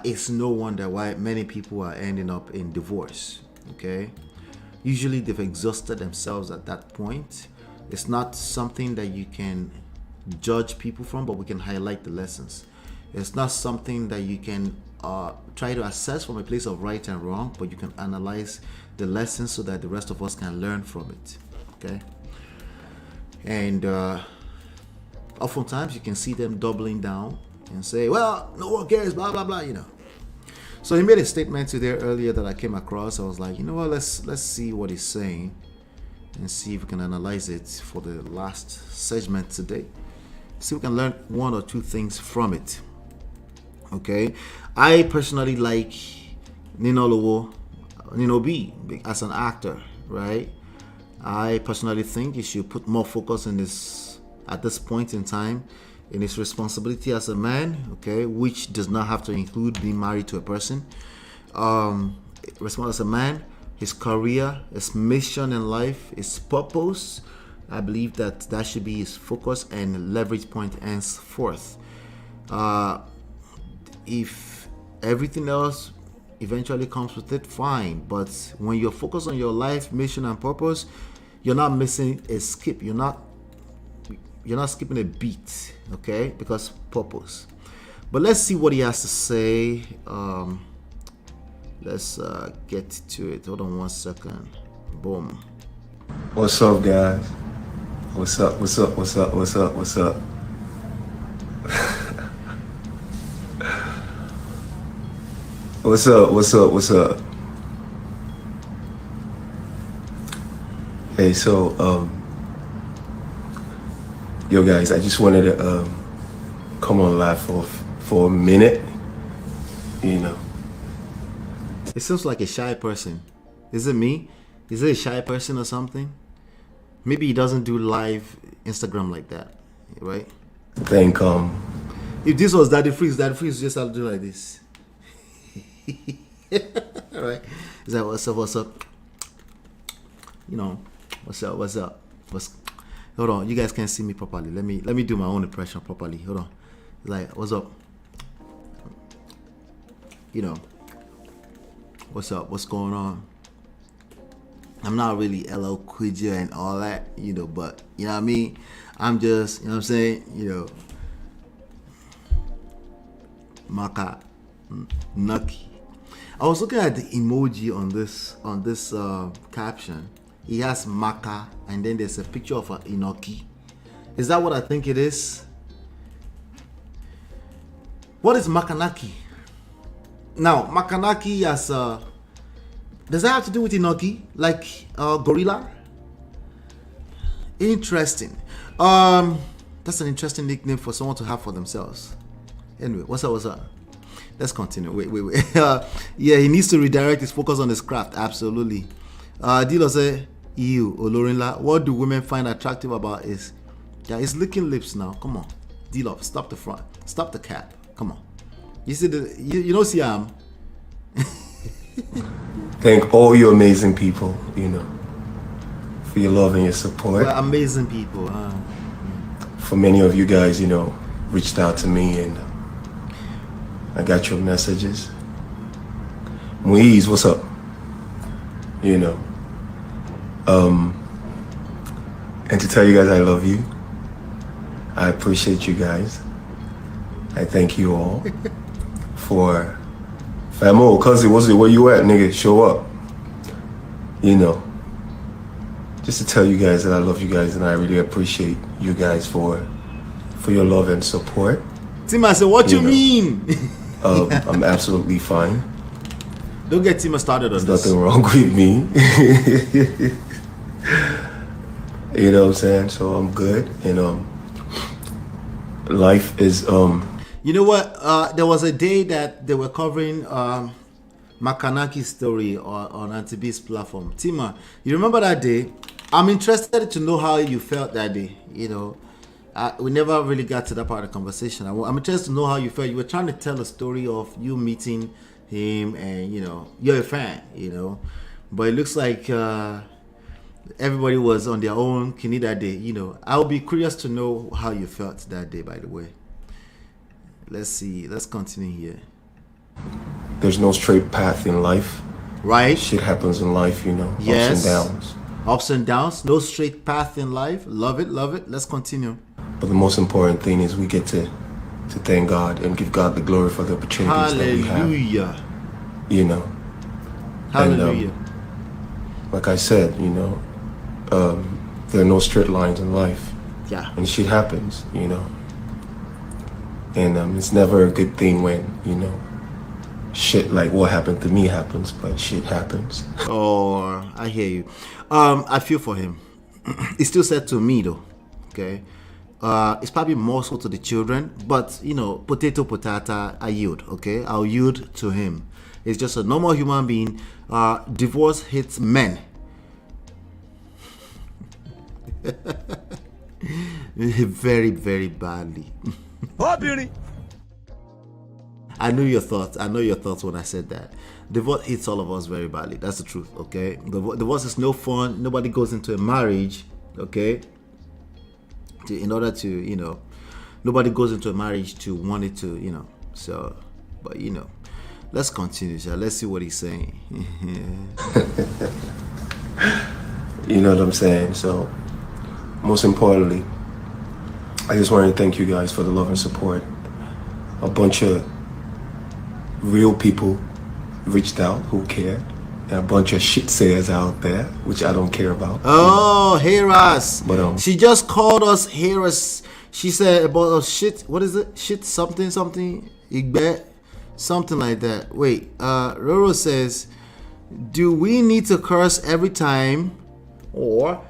It's no wonder why many people are ending up in divorce. Okay, usually they've exhausted themselves at that point. It's not something that you can judge people from, but we can highlight the lessons. It's not something that you can try to assess from a place of right and wrong, but you can analyze the lessons so that the rest of us can learn from it. Okay, and oftentimes you can see them doubling down and say, well, no one cares, blah blah blah, So he made a statement today earlier that I came across. I was like, let's see what he's saying and see if we can analyze it for the last segment today. See if we can learn one or two things from it. Okay, I personally like Ninalowo, Nino B, as an actor, right? I personally think he should put more focus in his, at this point in time, in his responsibility as a man, okay, which does not have to include being married to a person. Responsible as a man, his career, his mission in life, his purpose. I believe that should be his focus and leverage point henceforth. If everything else eventually comes with it, fine. But when you're focused on your life, mission, and purpose, you're not missing a skip. You're not skipping a beat, okay? Because purpose. But let's see what he has to say. Let's get to it. Hold on 1 second. Boom. What's up, guys? What's up? What's up? What's up? What's up? What's up? What's up? What's up? What's up? Hey, so yo guys, I just wanted to come on live for a minute. You know. It seems like a shy person. Is it me? Is it a shy person or something? Maybe he doesn't do live Instagram like that, right? Think if this was Daddy Freeze just have to do like this. Right? Is that what's up? What's up? You know, what's up? What's up? Hold on, you guys can't see me properly. Let me do my own impression properly. Hold on. It's like, what's up? You know, what's up? What's going on? I'm not really eloquent and all that, you know, but you know what I mean? I'm just, you know what I'm saying? You know, Maka Nucky. I was looking at the emoji on this caption. He has Maka and then there's a picture of an Inoki. Is that what I think it is? What is Makanaki? Now, Makanaki as does that have to do with Inoki? Like gorilla? Interesting. That's an interesting nickname for someone to have for themselves. Anyway, what's up? Let's continue. Wait. Yeah, he needs to redirect his focus on his craft. Absolutely. Dilo say, "You, Olorinla, what do women find attractive about his licking lips now? Come on, Dilo, stop the front, stop the cap. Come on. You see you don't see him." Thank all you amazing people, you know, for your love and your support. Well, amazing people. For many of you guys, you know, reached out to me and I got your messages. Moise, what's up? You know. And to tell you guys I love you. I appreciate you guys. I thank you all for Famo, cousin, what's it? Where you at, nigga? Show up. You know. Just to tell you guys that I love you guys and I really appreciate you guys for your love and support. Tima said, what you mean? I'm absolutely fine. Don't get Tima started on There's this. nothing wrong with me. You know what I'm saying? So I'm good. And life is You know what? There was a day that they were covering Makanaki's story on Auntie B's platform. Tima, you remember that day? I'm interested to know how you felt that day. You know, we never really got to that part of the conversation. I'm interested to know how you felt. You were trying to tell a story of you meeting him, and you know, you're a fan. You know, but it looks like everybody was on their own kidney that day. You know, I'll be curious to know how you felt that day. By the way. Let's see. Let's continue here. There's no straight path in life. Right. Shit happens in life, you know. Yes. Ups and downs. Ups and downs. No straight path in life. Love it. Love it. Let's continue. But the most important thing is we get to thank God and give God the glory for the opportunities that we have. Hallelujah. You know. Hallelujah. And, like I said, you know, there are no straight lines in life. Yeah. And shit happens, you know. And it's never a good thing when, you know, shit like what happened to me happens, but shit happens. Oh, I hear you. I feel for him. It's still said to me though, okay? It's probably more so to the children, but you know, potato, I yield, okay? I'll yield to him. It's just a normal human being. Divorce hits men. Very, very badly. I know your thoughts. I know your thoughts when I said that. Divorce hits all of us very badly. That's the truth, okay? Divorce is no fun. Nobody goes into a marriage, okay? In order to, you know, nobody goes into a marriage to want it to, you know. So, but, you know, let's continue, sir. Let's see what he's saying. You know what I'm saying? So, most importantly, I just want to thank you guys for the love and support. A bunch of real people reached out who cared, and a bunch of shit sayers out there, which I don't care about. Oh, hear us. But she just called us hear us. She said about shit. What is it? Shit something something. Igbe, something like that. Wait. Roro says, do we need to curse every time? Or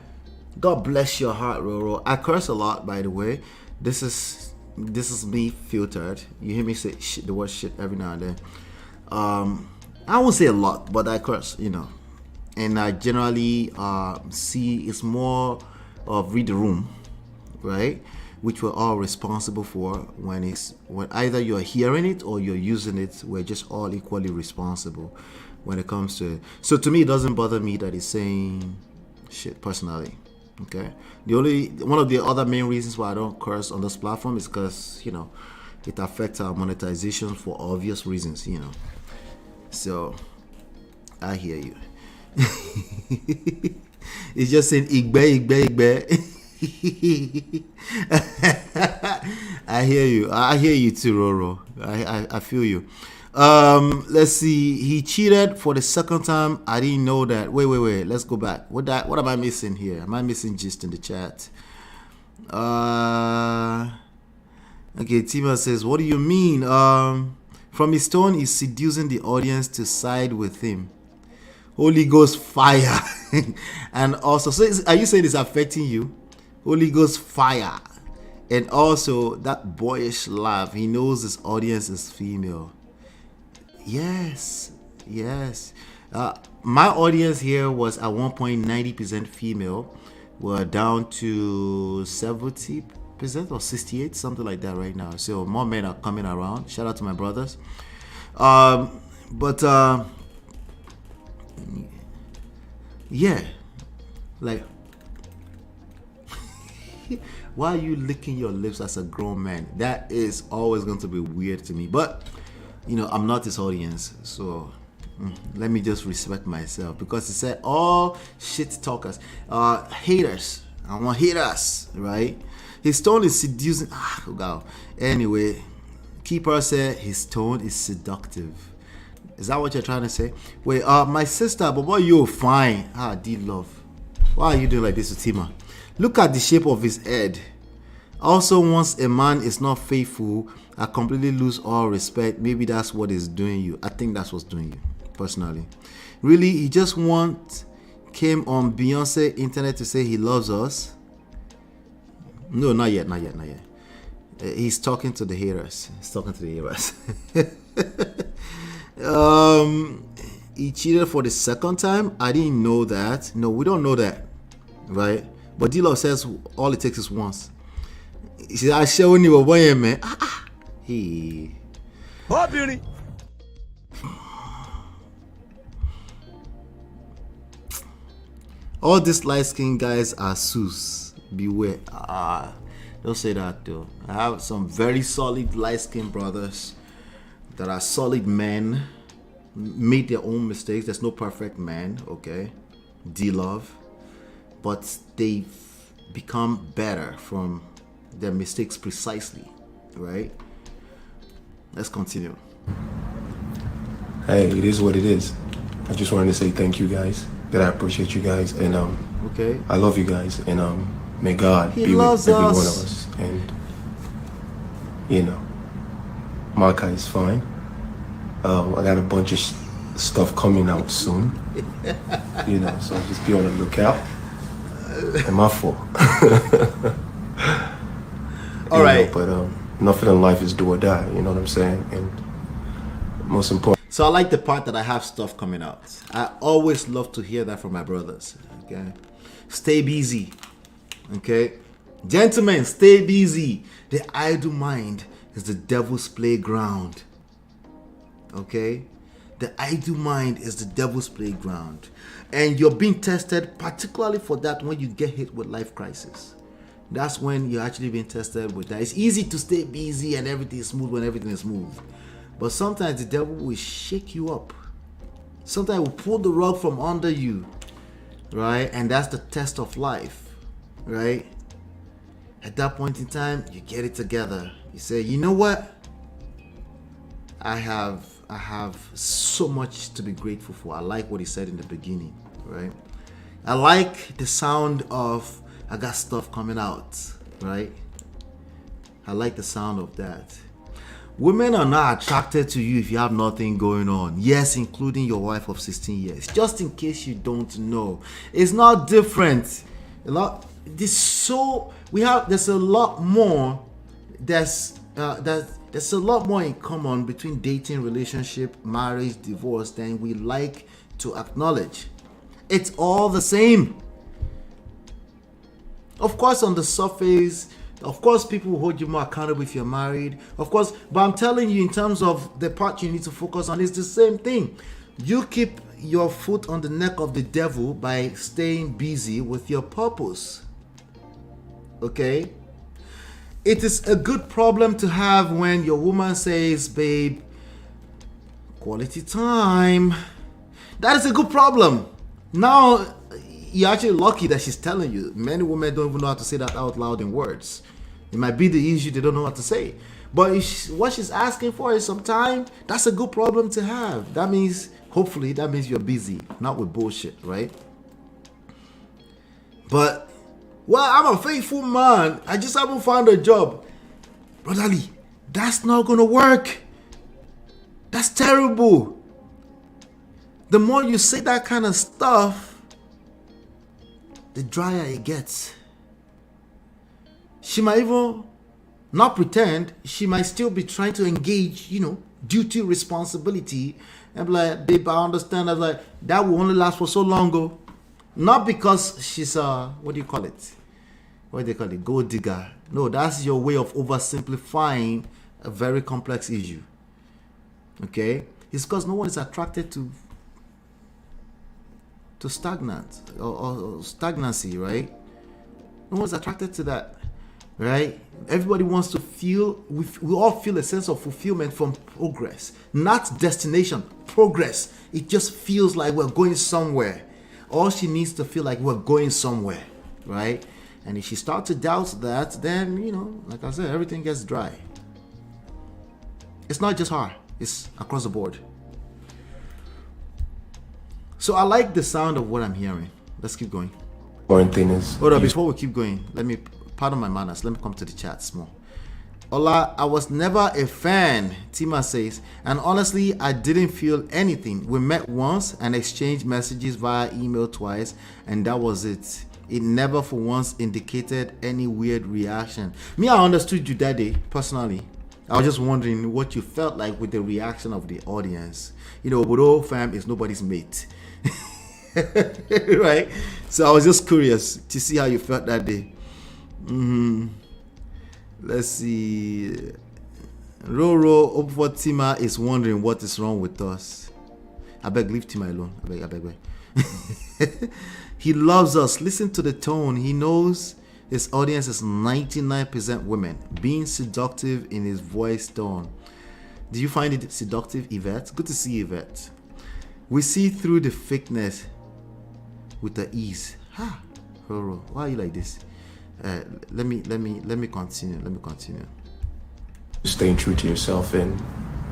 God bless your heart, Roro. I curse a lot, by the way. This is me filtered. You hear me say shit, the word shit every now and then. I won't say a lot, but I curse, you know. And I generally see it's more of read the room, right? Which we're all responsible for when either you're hearing it or you're using it. We're just all equally responsible when it comes to it. So to me, it doesn't bother me that he's saying shit personally. Okay. One of the other main reasons why I don't curse on this platform is because, you know, it affects our monetization for obvious reasons, you know. So I hear you. It's just saying Igbe, Igbe, Igbe. I hear you. I hear you too, Roro. I feel you. Let's see. He cheated for the second time. I didn't know that. Wait. Let's go back. What am I missing here? Am I missing gist in the chat? Okay, Tima says, what do you mean? From his tone, he's seducing the audience to side with him. Holy Ghost fire. And also, so are you saying it's affecting you? Holy Ghost fire. And also, that boyish laugh. He knows his audience is female. Yes. My audience here was at one point 90% female. We're down to 70% or 68%, something like that right now. So more men are coming around. Shout out to my brothers. Yeah, like, why are you licking your lips as a grown man? That is always going to be weird to me. But you know, I'm not his audience, so let me just respect myself, because he said all shit talkers, haters. I want haters, right? His tone is seducing. Wow. Anyway, Keeper said his tone is seductive. Is that what you're trying to say? Wait, my sister, but boy, you're fine. D-Love. Why are you doing like this with Tima? Look at the shape of his head. Also, once a man is not faithful, I completely lose all respect. Maybe that's what is doing you. I think that's what's doing you, personally. Really, he just came on Beyonce internet to say he loves us. No, not yet. He's talking to the haters. He cheated for the second time. I didn't know that. No, we don't know that, right? But D-Love says all it takes is once. He said, I show you a man. He. Oh, beauty. All these light-skinned guys are sus. Beware. Don't say that though. I have some very solid light-skinned brothers that are solid men, made their own mistakes. There's no perfect man, okay? D-Love. But they've become better from their mistakes precisely, right? Let's continue. Hey, it is what it is. I just wanted to say thank you guys, that I appreciate you guys, and okay, I love you guys, and may God be with every one of us. And you know, Marka is fine. I got a bunch of stuff coming out soon. You know, so just be on the lookout. And my fault. All right. But nothing in life is do or die. You know what I'm saying? And most important. So I like the part that I have stuff coming out. I always love to hear that from my brothers. Okay, stay busy. Okay? Gentlemen, stay busy. The idle mind is the devil's playground. Okay? The idle mind is the devil's playground. And you're being tested particularly for that when you get hit with life crisis. That's when you're actually being tested with that. It's easy to stay busy and everything is smooth when everything is smooth. But sometimes the devil will shake you up. Sometimes it will pull the rug from under you. Right? And that's the test of life. Right? At that point in time, you get it together. You say, you know what? I have so much to be grateful for. I like what he said in the beginning, right? I like the sound of I got stuff coming out, right? I like the sound of that. Women are not attracted to you if you have nothing going on. Yes, including your wife of 16 years. Just in case you don't know. It's not different. There's a lot more there's a lot more in common between dating, relationship, marriage, divorce than we like to acknowledge. It's all the same. Of course, on the surface, of course, people will hold you more accountable if you're married. Of course, but I'm telling you, in terms of the part you need to focus on, it's the same thing. You keep your foot on the neck of the devil by staying busy with your purpose. Okay? It is a good problem to have when your woman says, babe, quality time. That is a good problem. Now, you're actually lucky that she's telling you. Many women don't even know how to say that out loud in words. It might be the issue they don't know what to say. But if what she's asking for is some time, that's a good problem to have. That means, hopefully, that means you're busy, not with bullshit, right? But, well, I'm a faithful man. I just haven't found a job. Brother Lee, that's not going to work. That's terrible. The more you say that kind of stuff, the drier it gets. She might even not pretend. She might still be trying to engage, duty, responsibility. And be like, babe, I understand. I was like, that will only last for so long ago. Not because she's what do you call it? What do they call it? Gold digger. No, that's your way of oversimplifying a very complex issue. Okay? It's because no one is attracted to stagnant or stagnancy, right? No one's attracted to that, right? Everybody wants to feel, we all feel a sense of fulfillment from progress, not destination, progress. It just feels like we're going somewhere. All she needs to feel like we're going somewhere, right? And if she starts to doubt that, then, like I said, everything gets dry. It's not just her, it's across the board. So I like the sound of what I'm hearing. Let's keep going. One thing is... Hold on, before we keep going, pardon my manners, let me come to the chat small. Ola, I was never a fan, Tima says, and honestly, I didn't feel anything. We met once and exchanged messages via email twice, and that was it. It never for once indicated any weird reaction. Me, I understood you that day, personally. I was just wondering what you felt like with the reaction of the audience. Obodo fam is nobody's mate. Right? So I was just curious to see how you felt that day. Let's see. Roro Tima is wondering what is wrong with us. I beg, leave Tima alone. I beg. He loves us. Listen to the tone. He knows his audience is 99% women. Being seductive in his voice tone. Do you find it seductive, Yvette? Good to see Yvette. We see through the fakeness with the ease. Roro, why are you like this? Let me continue. Staying true to yourself and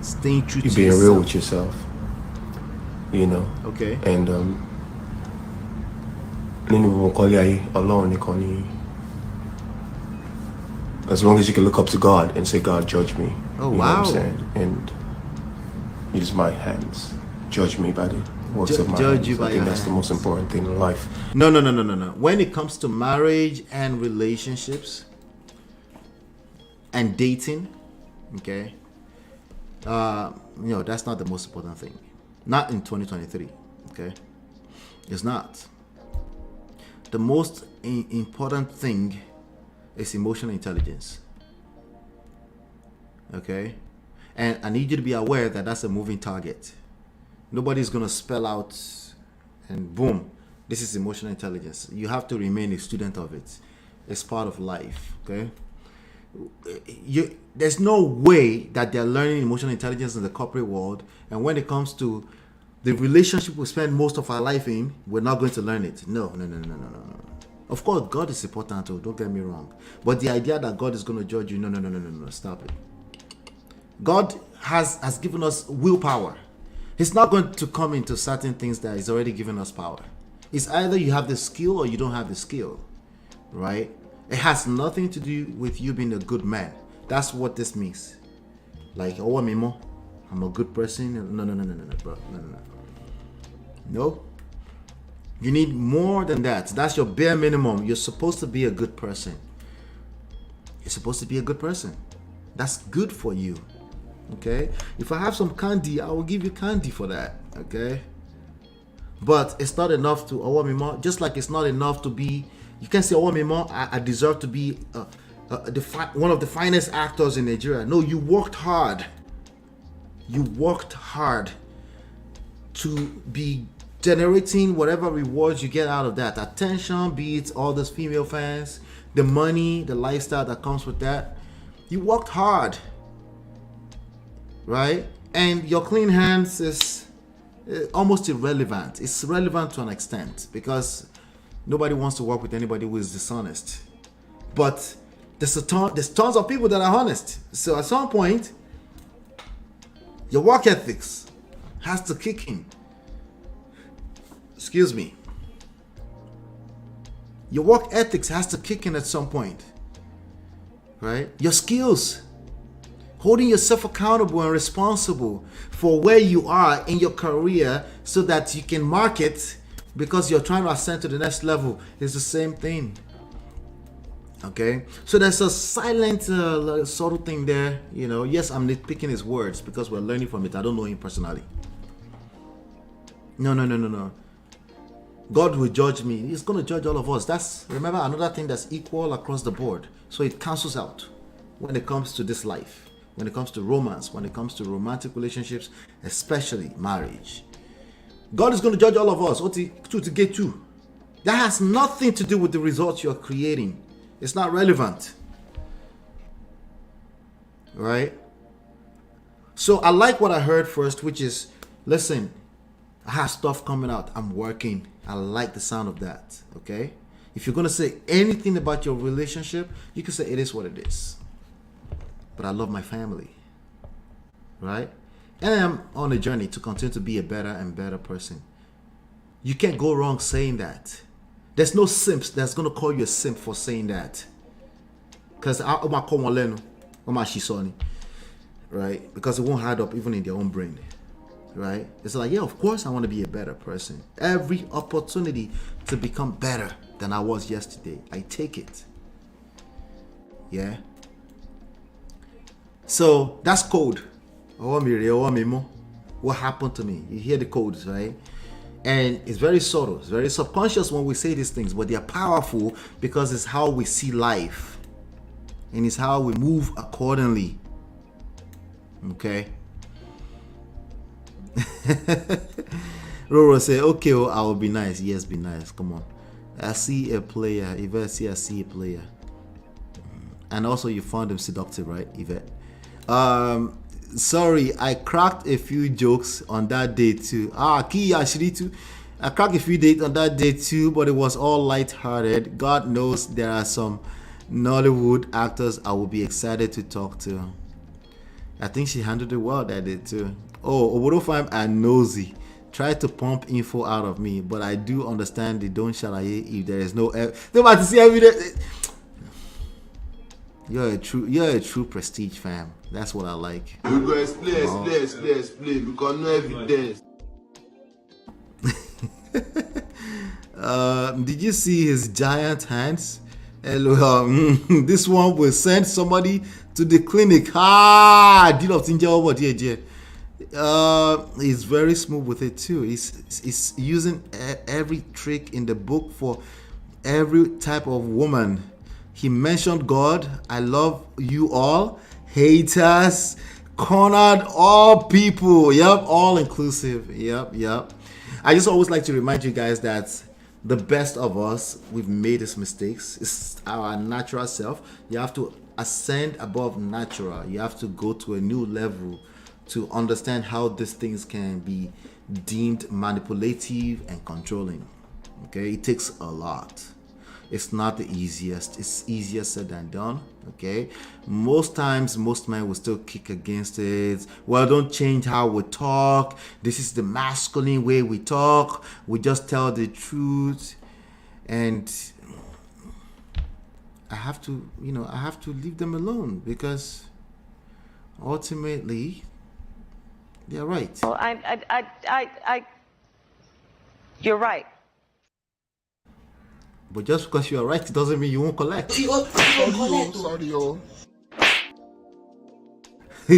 staying true to being yourself. real with yourself. Okay. And alone, as long as you can look up to God and say, God, judge me. Oh, you wow. know what I'm saying? And use my hands. Judge me by the works of my judge hands. you by I think your that's the most important thing in life. No. When it comes to marriage and relationships and dating, okay, that's not the most important thing. Not in 2023, okay? It's not. the most important thing is emotional intelligence. Okay? And I need you to be aware that that's a moving target. Nobody's going to spell out and boom, this is emotional intelligence. You have to remain a student of it. It's part of life. Okay? There's no way that they're learning emotional intelligence in the corporate world, and when it comes to the relationship we spend most of our life in, we're not going to learn it. No. Of course, God is important too, don't get me wrong. But the idea that God is going to judge you, no, stop it. God has given us willpower. He's not going to come into certain things that He's already given us power. It's either you have the skill or you don't have the skill, right? It has nothing to do with you being a good man. That's what this means. Like, oh, I'm a good person. No, bro. No. No. You need more than that. That's your bare minimum. You're supposed to be a good person. You're supposed to be a good person. That's good for you. Okay? If I have some candy, I will give you candy for that. Okay? But it's not enough to, just like it's not enough to be, you can say, I deserve to be one of the finest actors in Nigeria. No, you worked hard. You worked hard to be generating whatever rewards you get out of that. Attention, be it all those female fans, the money, the lifestyle that comes with that. You worked hard, right? And your clean hands is almost irrelevant. It's relevant to an extent because nobody wants to work with anybody who is dishonest. But there's tons of people that are honest. So at some point, your work ethics has to kick in. Excuse me. Your work ethics has to kick in at some point. Right? Your skills. Holding yourself accountable and responsible for where you are in your career so that you can market because you're trying to ascend to the next level is the same thing. Okay? So there's a silent, subtle thing there. You know, yes, I'm nitpicking his words because we're learning from it. I don't know him personally. No. God will judge me. He's going to judge all of us. That's, remember, another thing that's equal across the board. So it cancels out when it comes to this life, when it comes to romance, when it comes to romantic relationships, especially marriage. God is going to judge all of us. To get to. That has nothing to do with the results you're creating. It's not relevant. Right? So I like what I heard first, which is, listen, I have stuff coming out. I'm working. I like the sound of that. Okay? If you're going to say anything about your relationship, you can say it is what it is. But I love my family. Right? And I'm on a journey to continue to be a better and better person. You can't go wrong saying that. There's no simps that's going to call you a simp for saying that. Because right? Because it won't add up even in their own brain. Right? It's like, yeah, of course I want to be a better person. Every opportunity to become better than I was yesterday, I take it. Yeah? So that's code. What happened to me? You hear the codes, right? And it's very subtle. It's very subconscious when we say these things, but they're powerful because it's how we see life. And it's how we move accordingly. Okay? Roro say, okay, well, I will be nice. Yes, be nice. Come on. I see a player. Yvette, I see a player. And also you found him seductive, right, Yvette? Sorry, I cracked a few jokes on that day too. I cracked a few dates on that day too, but it was all light-hearted. God knows there are some Nollywood actors I will be excited to talk to. I think she handled it well that day too. Oh, Obodofam and Nosy tried to pump info out of me, but I do understand they don't shalaye if there is no to see evidence. You're a true prestige fam. That's what I like. We go explain because no evidence. Did you see his giant hands? This one will send somebody to the clinic. He's very smooth with it too. He's using every trick in the book for every type of woman. He mentioned God. I love you all. Haters, cornered, all people. Yep, all inclusive. Yep. I just always like to remind you guys that the best of us, we've made these mistakes. It's our natural self. You have to ascend above natural. You have to go to a new level to understand how these things can be deemed manipulative and controlling. Okay, it takes a lot. It's not the easiest. It's easier said than done. Okay, most times most men will still kick against it. Well, don't change how we talk. This is the masculine way we talk. We just tell the truth. And I have to leave them alone, because ultimately they're right. Well, you're right. But just because you are right, it doesn't mean you won't collect. It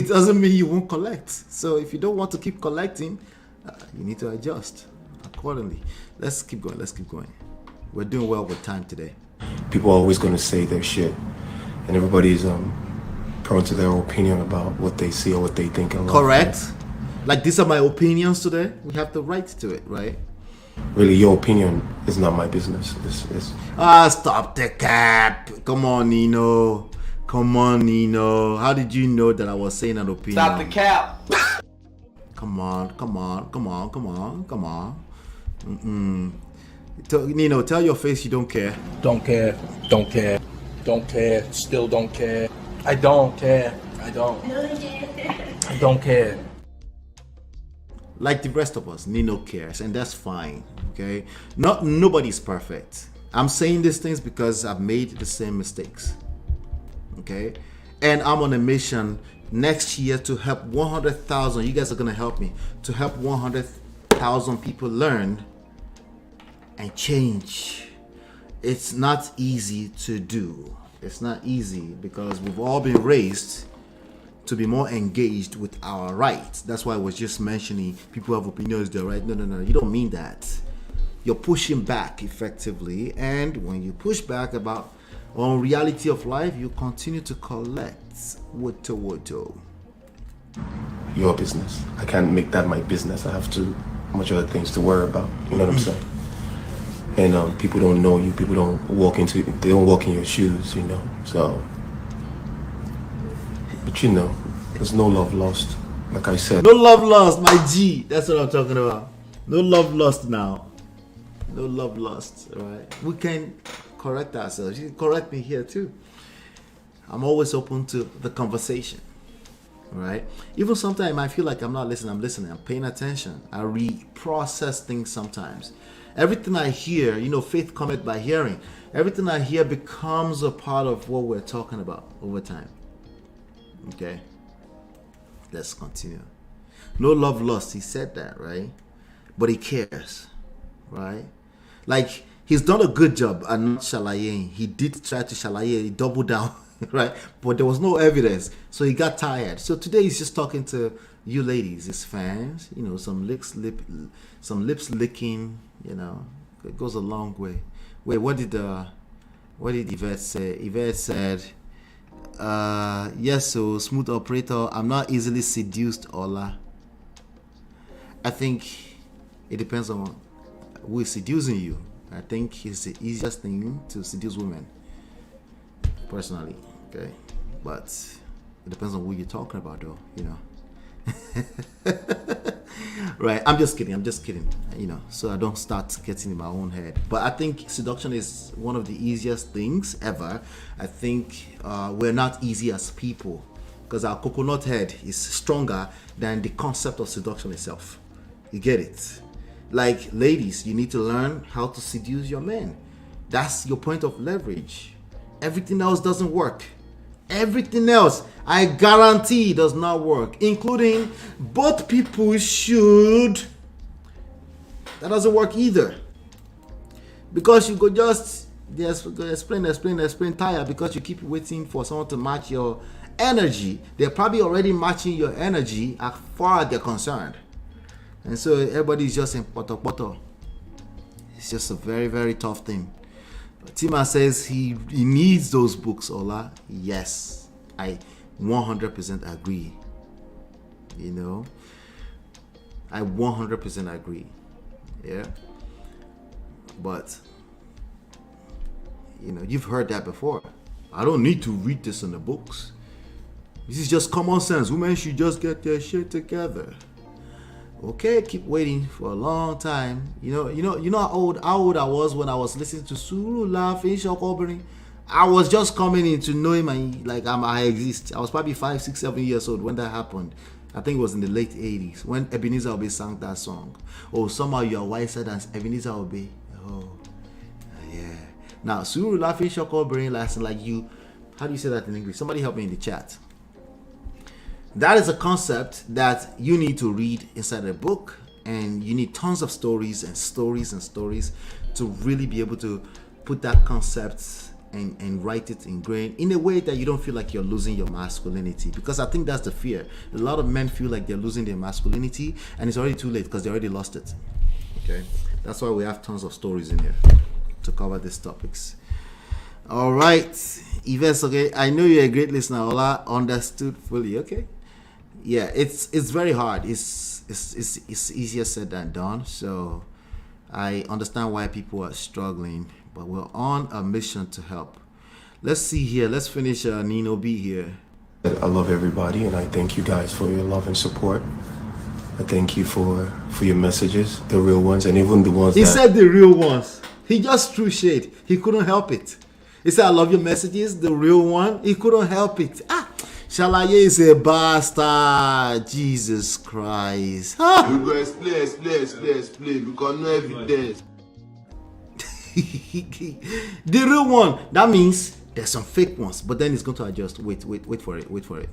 doesn't mean you won't collect. So if you don't want to keep collecting, you need to adjust accordingly. Let's keep going. We're doing well with time today. People are always going to say their shit, and everybody's prone to their opinion about what they see or what they think. Correct. Like, these are my opinions today. We have the right to it, right? Really, your opinion is not my business. Stop the cap. Come on, Nino. How did you know that I was saying an opinion? Stop the cap. Come on. Nino, tell your face you don't care. Don't care. Still don't care. I don't care. I don't care. Like the rest of us, Nino cares, and that's fine. Okay, nobody's perfect. I'm saying these things because I've made the same mistakes. Okay, and I'm on a mission next year to help 100,000. You guys are gonna help me to help 100,000 people learn and change. It's not easy to do. It's not easy because we've all been raised to be more engaged with our rights. That's why I was just mentioning people have opinions, they're right. No, you don't mean that. You're pushing back effectively, and when you push back on reality of life, you continue to collect woto. Your business. I can't make that my business. I have too much other things to worry about. You know what I'm saying? And people don't know you. People don't walk in your shoes. You know. So. But there's no love lost. Like I said. No love lost, my G. That's what I'm talking about. No love lost now. No love lost, right? We can correct ourselves. You can correct me here too. I'm always open to the conversation, right? Even sometimes I feel like I'm not listening. I'm listening. I'm paying attention. I reprocess things sometimes. Everything I hear, faith cometh by hearing. Everything I hear becomes a part of what we're talking about over time. Okay, let's continue. No love lost. He said that, right? But he cares, right? Like, he's done a good job at not shalayeing. He did try to shalaye. He doubled down, right? But there was no evidence, so he got tired. So today he's just talking to you ladies, his fans. Some lips licking. It goes a long way. Wait, what did Yvette say? Yvette said, yes, so smooth operator, I'm not easily seduced, Ola. I think it depends on who is seducing you. I think it's the easiest thing to seduce women, personally, okay? But it depends on who you're talking about, though, Right, I'm just kidding, so I don't start getting in my own head. But I think seduction is one of the easiest things ever. I think we're not easy as people because our coconut head is stronger than the concept of seduction itself. You get it? Like, ladies, you need to learn how to seduce your men. That's your point of leverage. Everything else doesn't work. Everything else, I guarantee, does not work, including both people should. That doesn't work either. Because you go just explain tire because you keep waiting for someone to match your energy. They're probably already matching your energy as far as they're concerned. And so everybody's just in poto. It's just a very, very tough thing. Tima says he needs those books, Ola. Yes, I 100% agree. You know, I 100% agree. Yeah. But, you know, you've heard that before. I don't need to read this in the books. This is just common sense. Women should just get their shit together. Okay, keep waiting for a long time. You know how old I was when I was listening to Suru laughing, Shokobering. I was just coming into knowing I exist. I was probably 5, 6, 7 years old when that happened. I think it was in the late 80s when Ebenezer Obey sang that song. Oh, somehow you are wiser than Ebenezer Obey. Oh, yeah. Now, Suru laughing, Shokobering, lasting like you. How do you say that in English? Somebody help me in the chat. That is a concept that you need to read inside a book, and you need tons of stories and stories and stories to really be able to put that concept and write it in grain in a way that you don't feel like you're losing your masculinity, because I think that's the fear. A lot of men feel like they're losing their masculinity and it's already too late because they already lost it. Okay, that's why we have tons of stories in here to cover these topics. All right, Yves, okay, I know you're a great listener. Ola understood fully. Okay, yeah, it's very hard. It's easier said than done. So I understand why people are struggling, but we're on a mission to help. Let's see here. Let's finish Nino B here. I love everybody, and I thank you guys for your love and support. I thank you for your messages, the real ones, and even the ones he said the real ones. He just threw shade. He couldn't help it. He said, I love your messages, the real one. He couldn't help it. Shalaye is a bastard. Jesus Christ. We go explain because no evidence. The real one. That means there's some fake ones, but then it's going to adjust. Wait for it.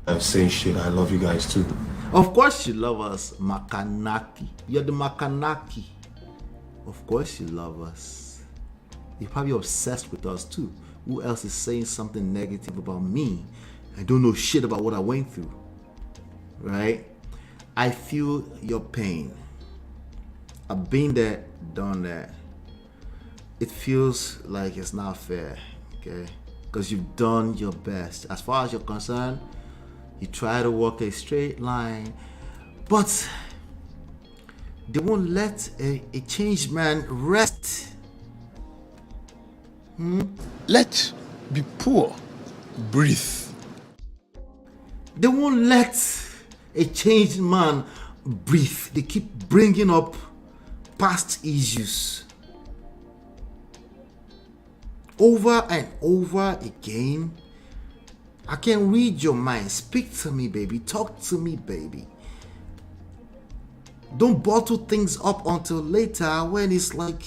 I'm saying shit. I love you guys too. Of course you love us, Makanaki. You're the Makanaki. Of course you love us. You're probably obsessed with us too. Who else is saying something negative about me? I don't know shit about what I went through. Right? I feel your pain. I've been there, done that. It feels like it's not fair, okay? Because you've done your best. As far as you're concerned, you try to walk a straight line, but they won't let a changed man rest. Let be poor. Breathe. They won't let a changed man breathe. They keep bringing up past issues over and over again. I can read your mind. Speak to me, baby. Talk to me, baby. Don't bottle things up until later when it's like,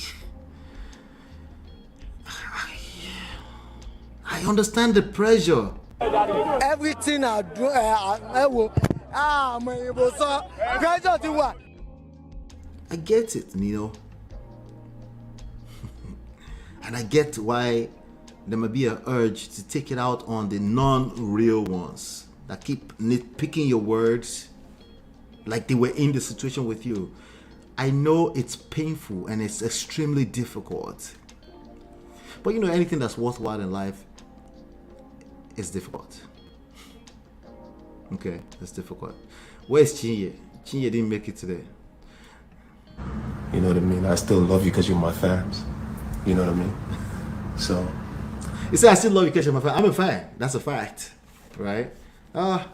I understand the pressure. Everything I do, pressure to what? I get it, Nino. And I get why there may be an urge to take it out on the non-real ones that keep nitpicking your words like they were in the situation with you. I know it's painful and it's extremely difficult. But you know, anything that's worthwhile in life is difficult. Okay, it's difficult. Where's Chinye? Chinye didn't make it today. You know what I mean? I still love you because you're my fans. You know what I mean? So. You say I still love you because you're my fan. I'm a fan. That's a fact. Right? It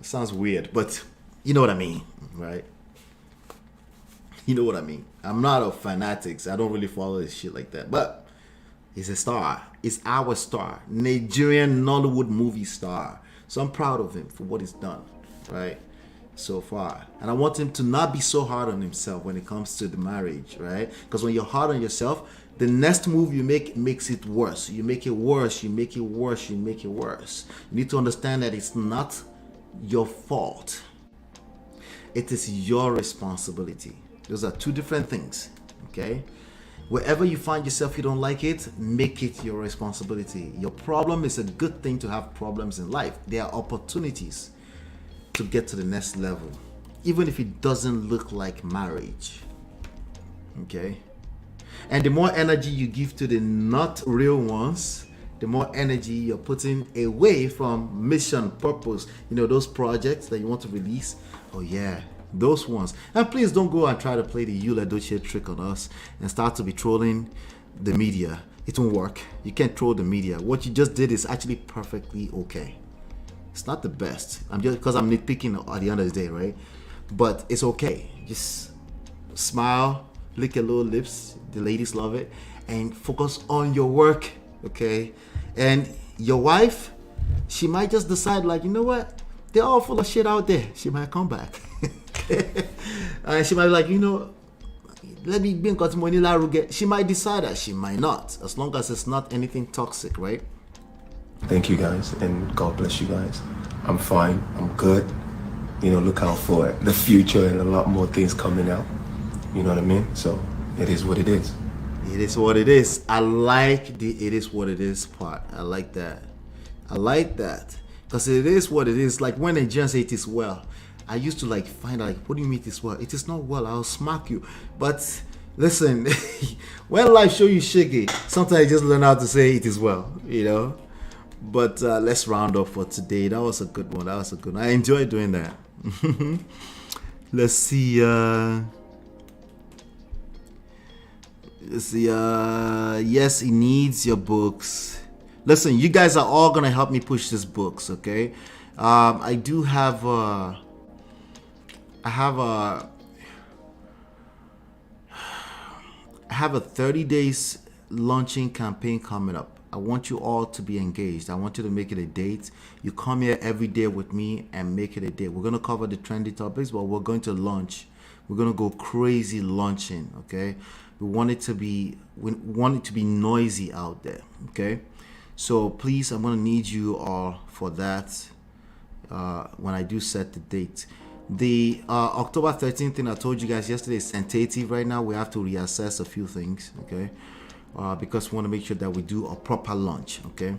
sounds weird, but you know what I mean, right? You know what I mean. I'm not a fanatics. I don't really follow this shit like that. But he's a star. He's our star. Nigerian Nollywood movie star. So I'm proud of him for what he's done, right? So far. And I want him to not be so hard on himself when it comes to the marriage, right? Because when you're hard on yourself, the next move you make makes it worse. You make it worse, you make it worse, you make it worse. You need to understand that it's not your fault. It is your responsibility. Those are two different things, okay? Wherever you find yourself, you don't like it, make it your responsibility. Your problem is a good thing to have problems in life. There are opportunities to get to the next level, even if it doesn't look like marriage, okay? And the more energy you give to the not real ones, the more energy you're putting away from mission, purpose, those projects that you want to release. Oh yeah, those ones. And please don't go and try to play the Yul Edochie trick on us and start to be trolling the media. It won't work. You can't troll the media. What you just did is actually perfectly okay. It's not the best. I'm just because I'm nitpicking at the end of the day, right? But it's okay. Just smile, lick your little lips. The ladies love it. And focus on your work, okay? And your wife, she might just decide, like, you know what? They're all full of shit out there. She might come back. And she might be like, let me be in Laruge. She might decide that. She might not. As long as it's not anything toxic, right? Thank you guys, and God bless you guys. I'm fine. I'm good. Look out for the future and a lot more things coming out. You know what I mean? So it is what it is. It is what it is. I like the "it is what it is" part. I like that. Because it is what it is. Like when Nigerians say it is well, I used to find out, what do you mean it is well? It is not well. I'll smack you. But listen, when life show you shaky, sometimes you just learn how to say it is well, But let's round up for today. That was a good one. I enjoyed doing that. Let's see. Yes, he needs your books. Listen, you guys are all gonna help me push these books, okay? I do have a 30 days launching campaign coming up. I want you all to be engaged. I want you to make it a date. You come here every day with me and make it a date. We're gonna cover the trendy topics, but we're going to launch. We're gonna go crazy launching, okay? We want it to be noisy out there, okay? So please, I'm gonna need you all for that when I do set the date. The October 13th thing I told you guys yesterday is tentative right now. We have to reassess a few things, okay? Because we want to make sure that we do a proper launch, okay?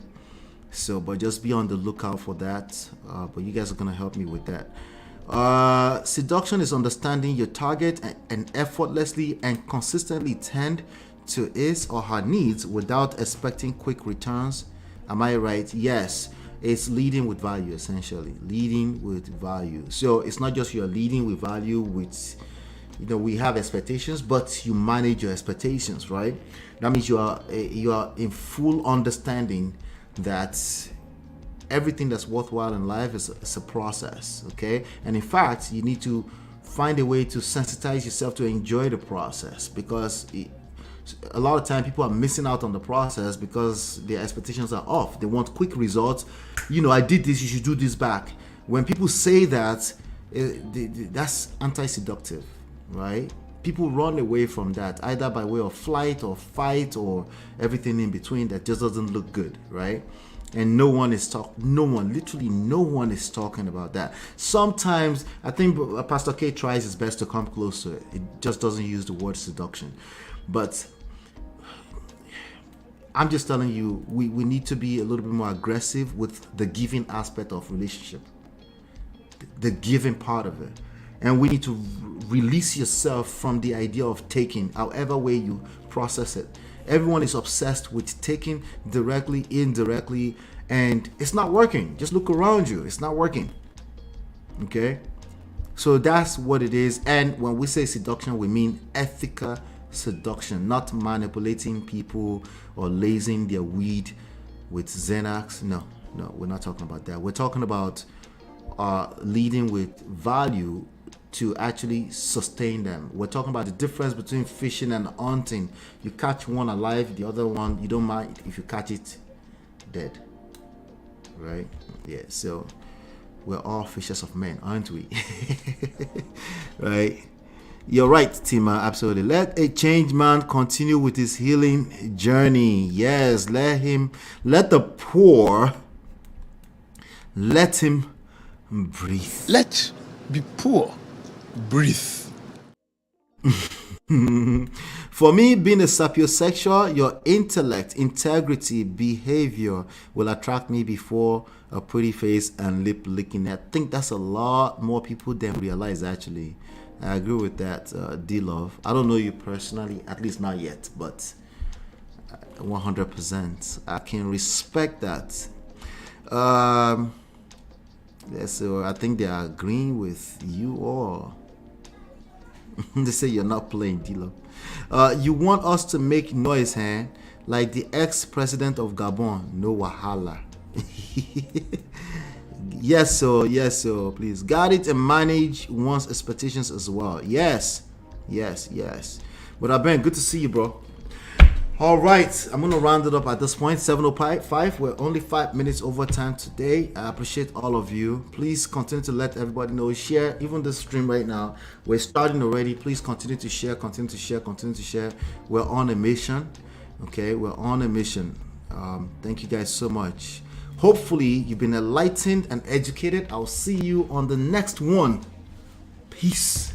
So, but just be on the lookout for that. But you guys are gonna help me with that. Seduction is understanding your target and effortlessly and consistently tend to his or her needs without expecting quick returns. Am I right? Yes. It's leading with value, essentially. Leading with value. So it's not just you're leading with value with, we have expectations, but you manage your expectations, right? That means you are in full understanding that everything that's worthwhile in life is a process, okay? And in fact, you need to find a way to sensitize yourself to enjoy the process, because a lot of time people are missing out on the process because their expectations are off. They want quick results. I did this, you should do this back. When people say that, that's anti-seductive, right? People run away from that, either by way of flight or fight or everything in between that just doesn't look good, right? And literally no one is talking about that. Sometimes I think Pastor K tries his best to come close to it. It just doesn't use the word seduction. But I'm just telling you, we need to be a little bit more aggressive with the giving aspect of relationship, the giving part of it. And we need to release yourself from the idea of taking, however way you process it. Everyone is obsessed with taking directly, indirectly, and it's not working. Just look around you. It's not working. Okay? So that's what it is. And when we say seduction, we mean ethical seduction, not manipulating people or lazing their weed with Xanax. No, we're not talking about that. We're talking about leading with value to actually sustain them. We're talking about the difference between fishing and hunting. You catch one alive, the other one, you don't mind if you catch it dead. Right? Yeah, so we're all fishers of men, aren't we? Right? You're right, Tima, absolutely. Let a changed man continue with his healing journey. Yes, let the poor, let him breathe. Let be poor. Breathe. For me, being a sapiosexual, your intellect, integrity, behavior will attract me before a pretty face and lip licking. I think that's a lot more people than realize, actually. I agree with that, D-Love. I don't know you personally, at least not yet, but 100%. I can respect that. Yeah, so I think they are agreeing with you all. They say you're not playing, D-Love. You want us to make noise, huh? Like the ex-president of Gabon, no wahala. Yes, sir, please. Guard it and manage one's expectations as well. Yes. But Ben, good to see you, bro. All right, I'm going to round it up at this point, 7:05. We're only 5 minutes over time today. I appreciate all of you. Please continue to let everybody know. Share, even the stream right now. We're starting already. Please continue to share. We're on a mission. Okay, we're on a mission. Thank you guys so much. Hopefully, you've been enlightened and educated. I'll see you on the next one. Peace.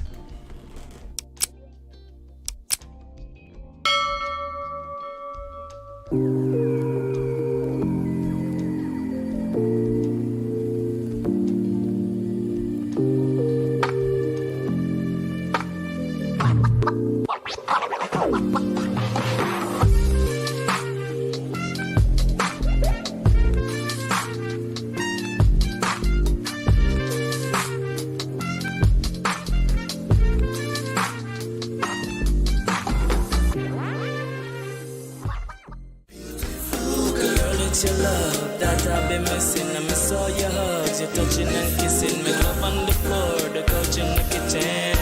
Your love that I've been missing. I miss all your hugs, your touching and kissing. Make love on the floor, the couch in the kitchen.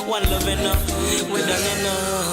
One love enough, we done enough.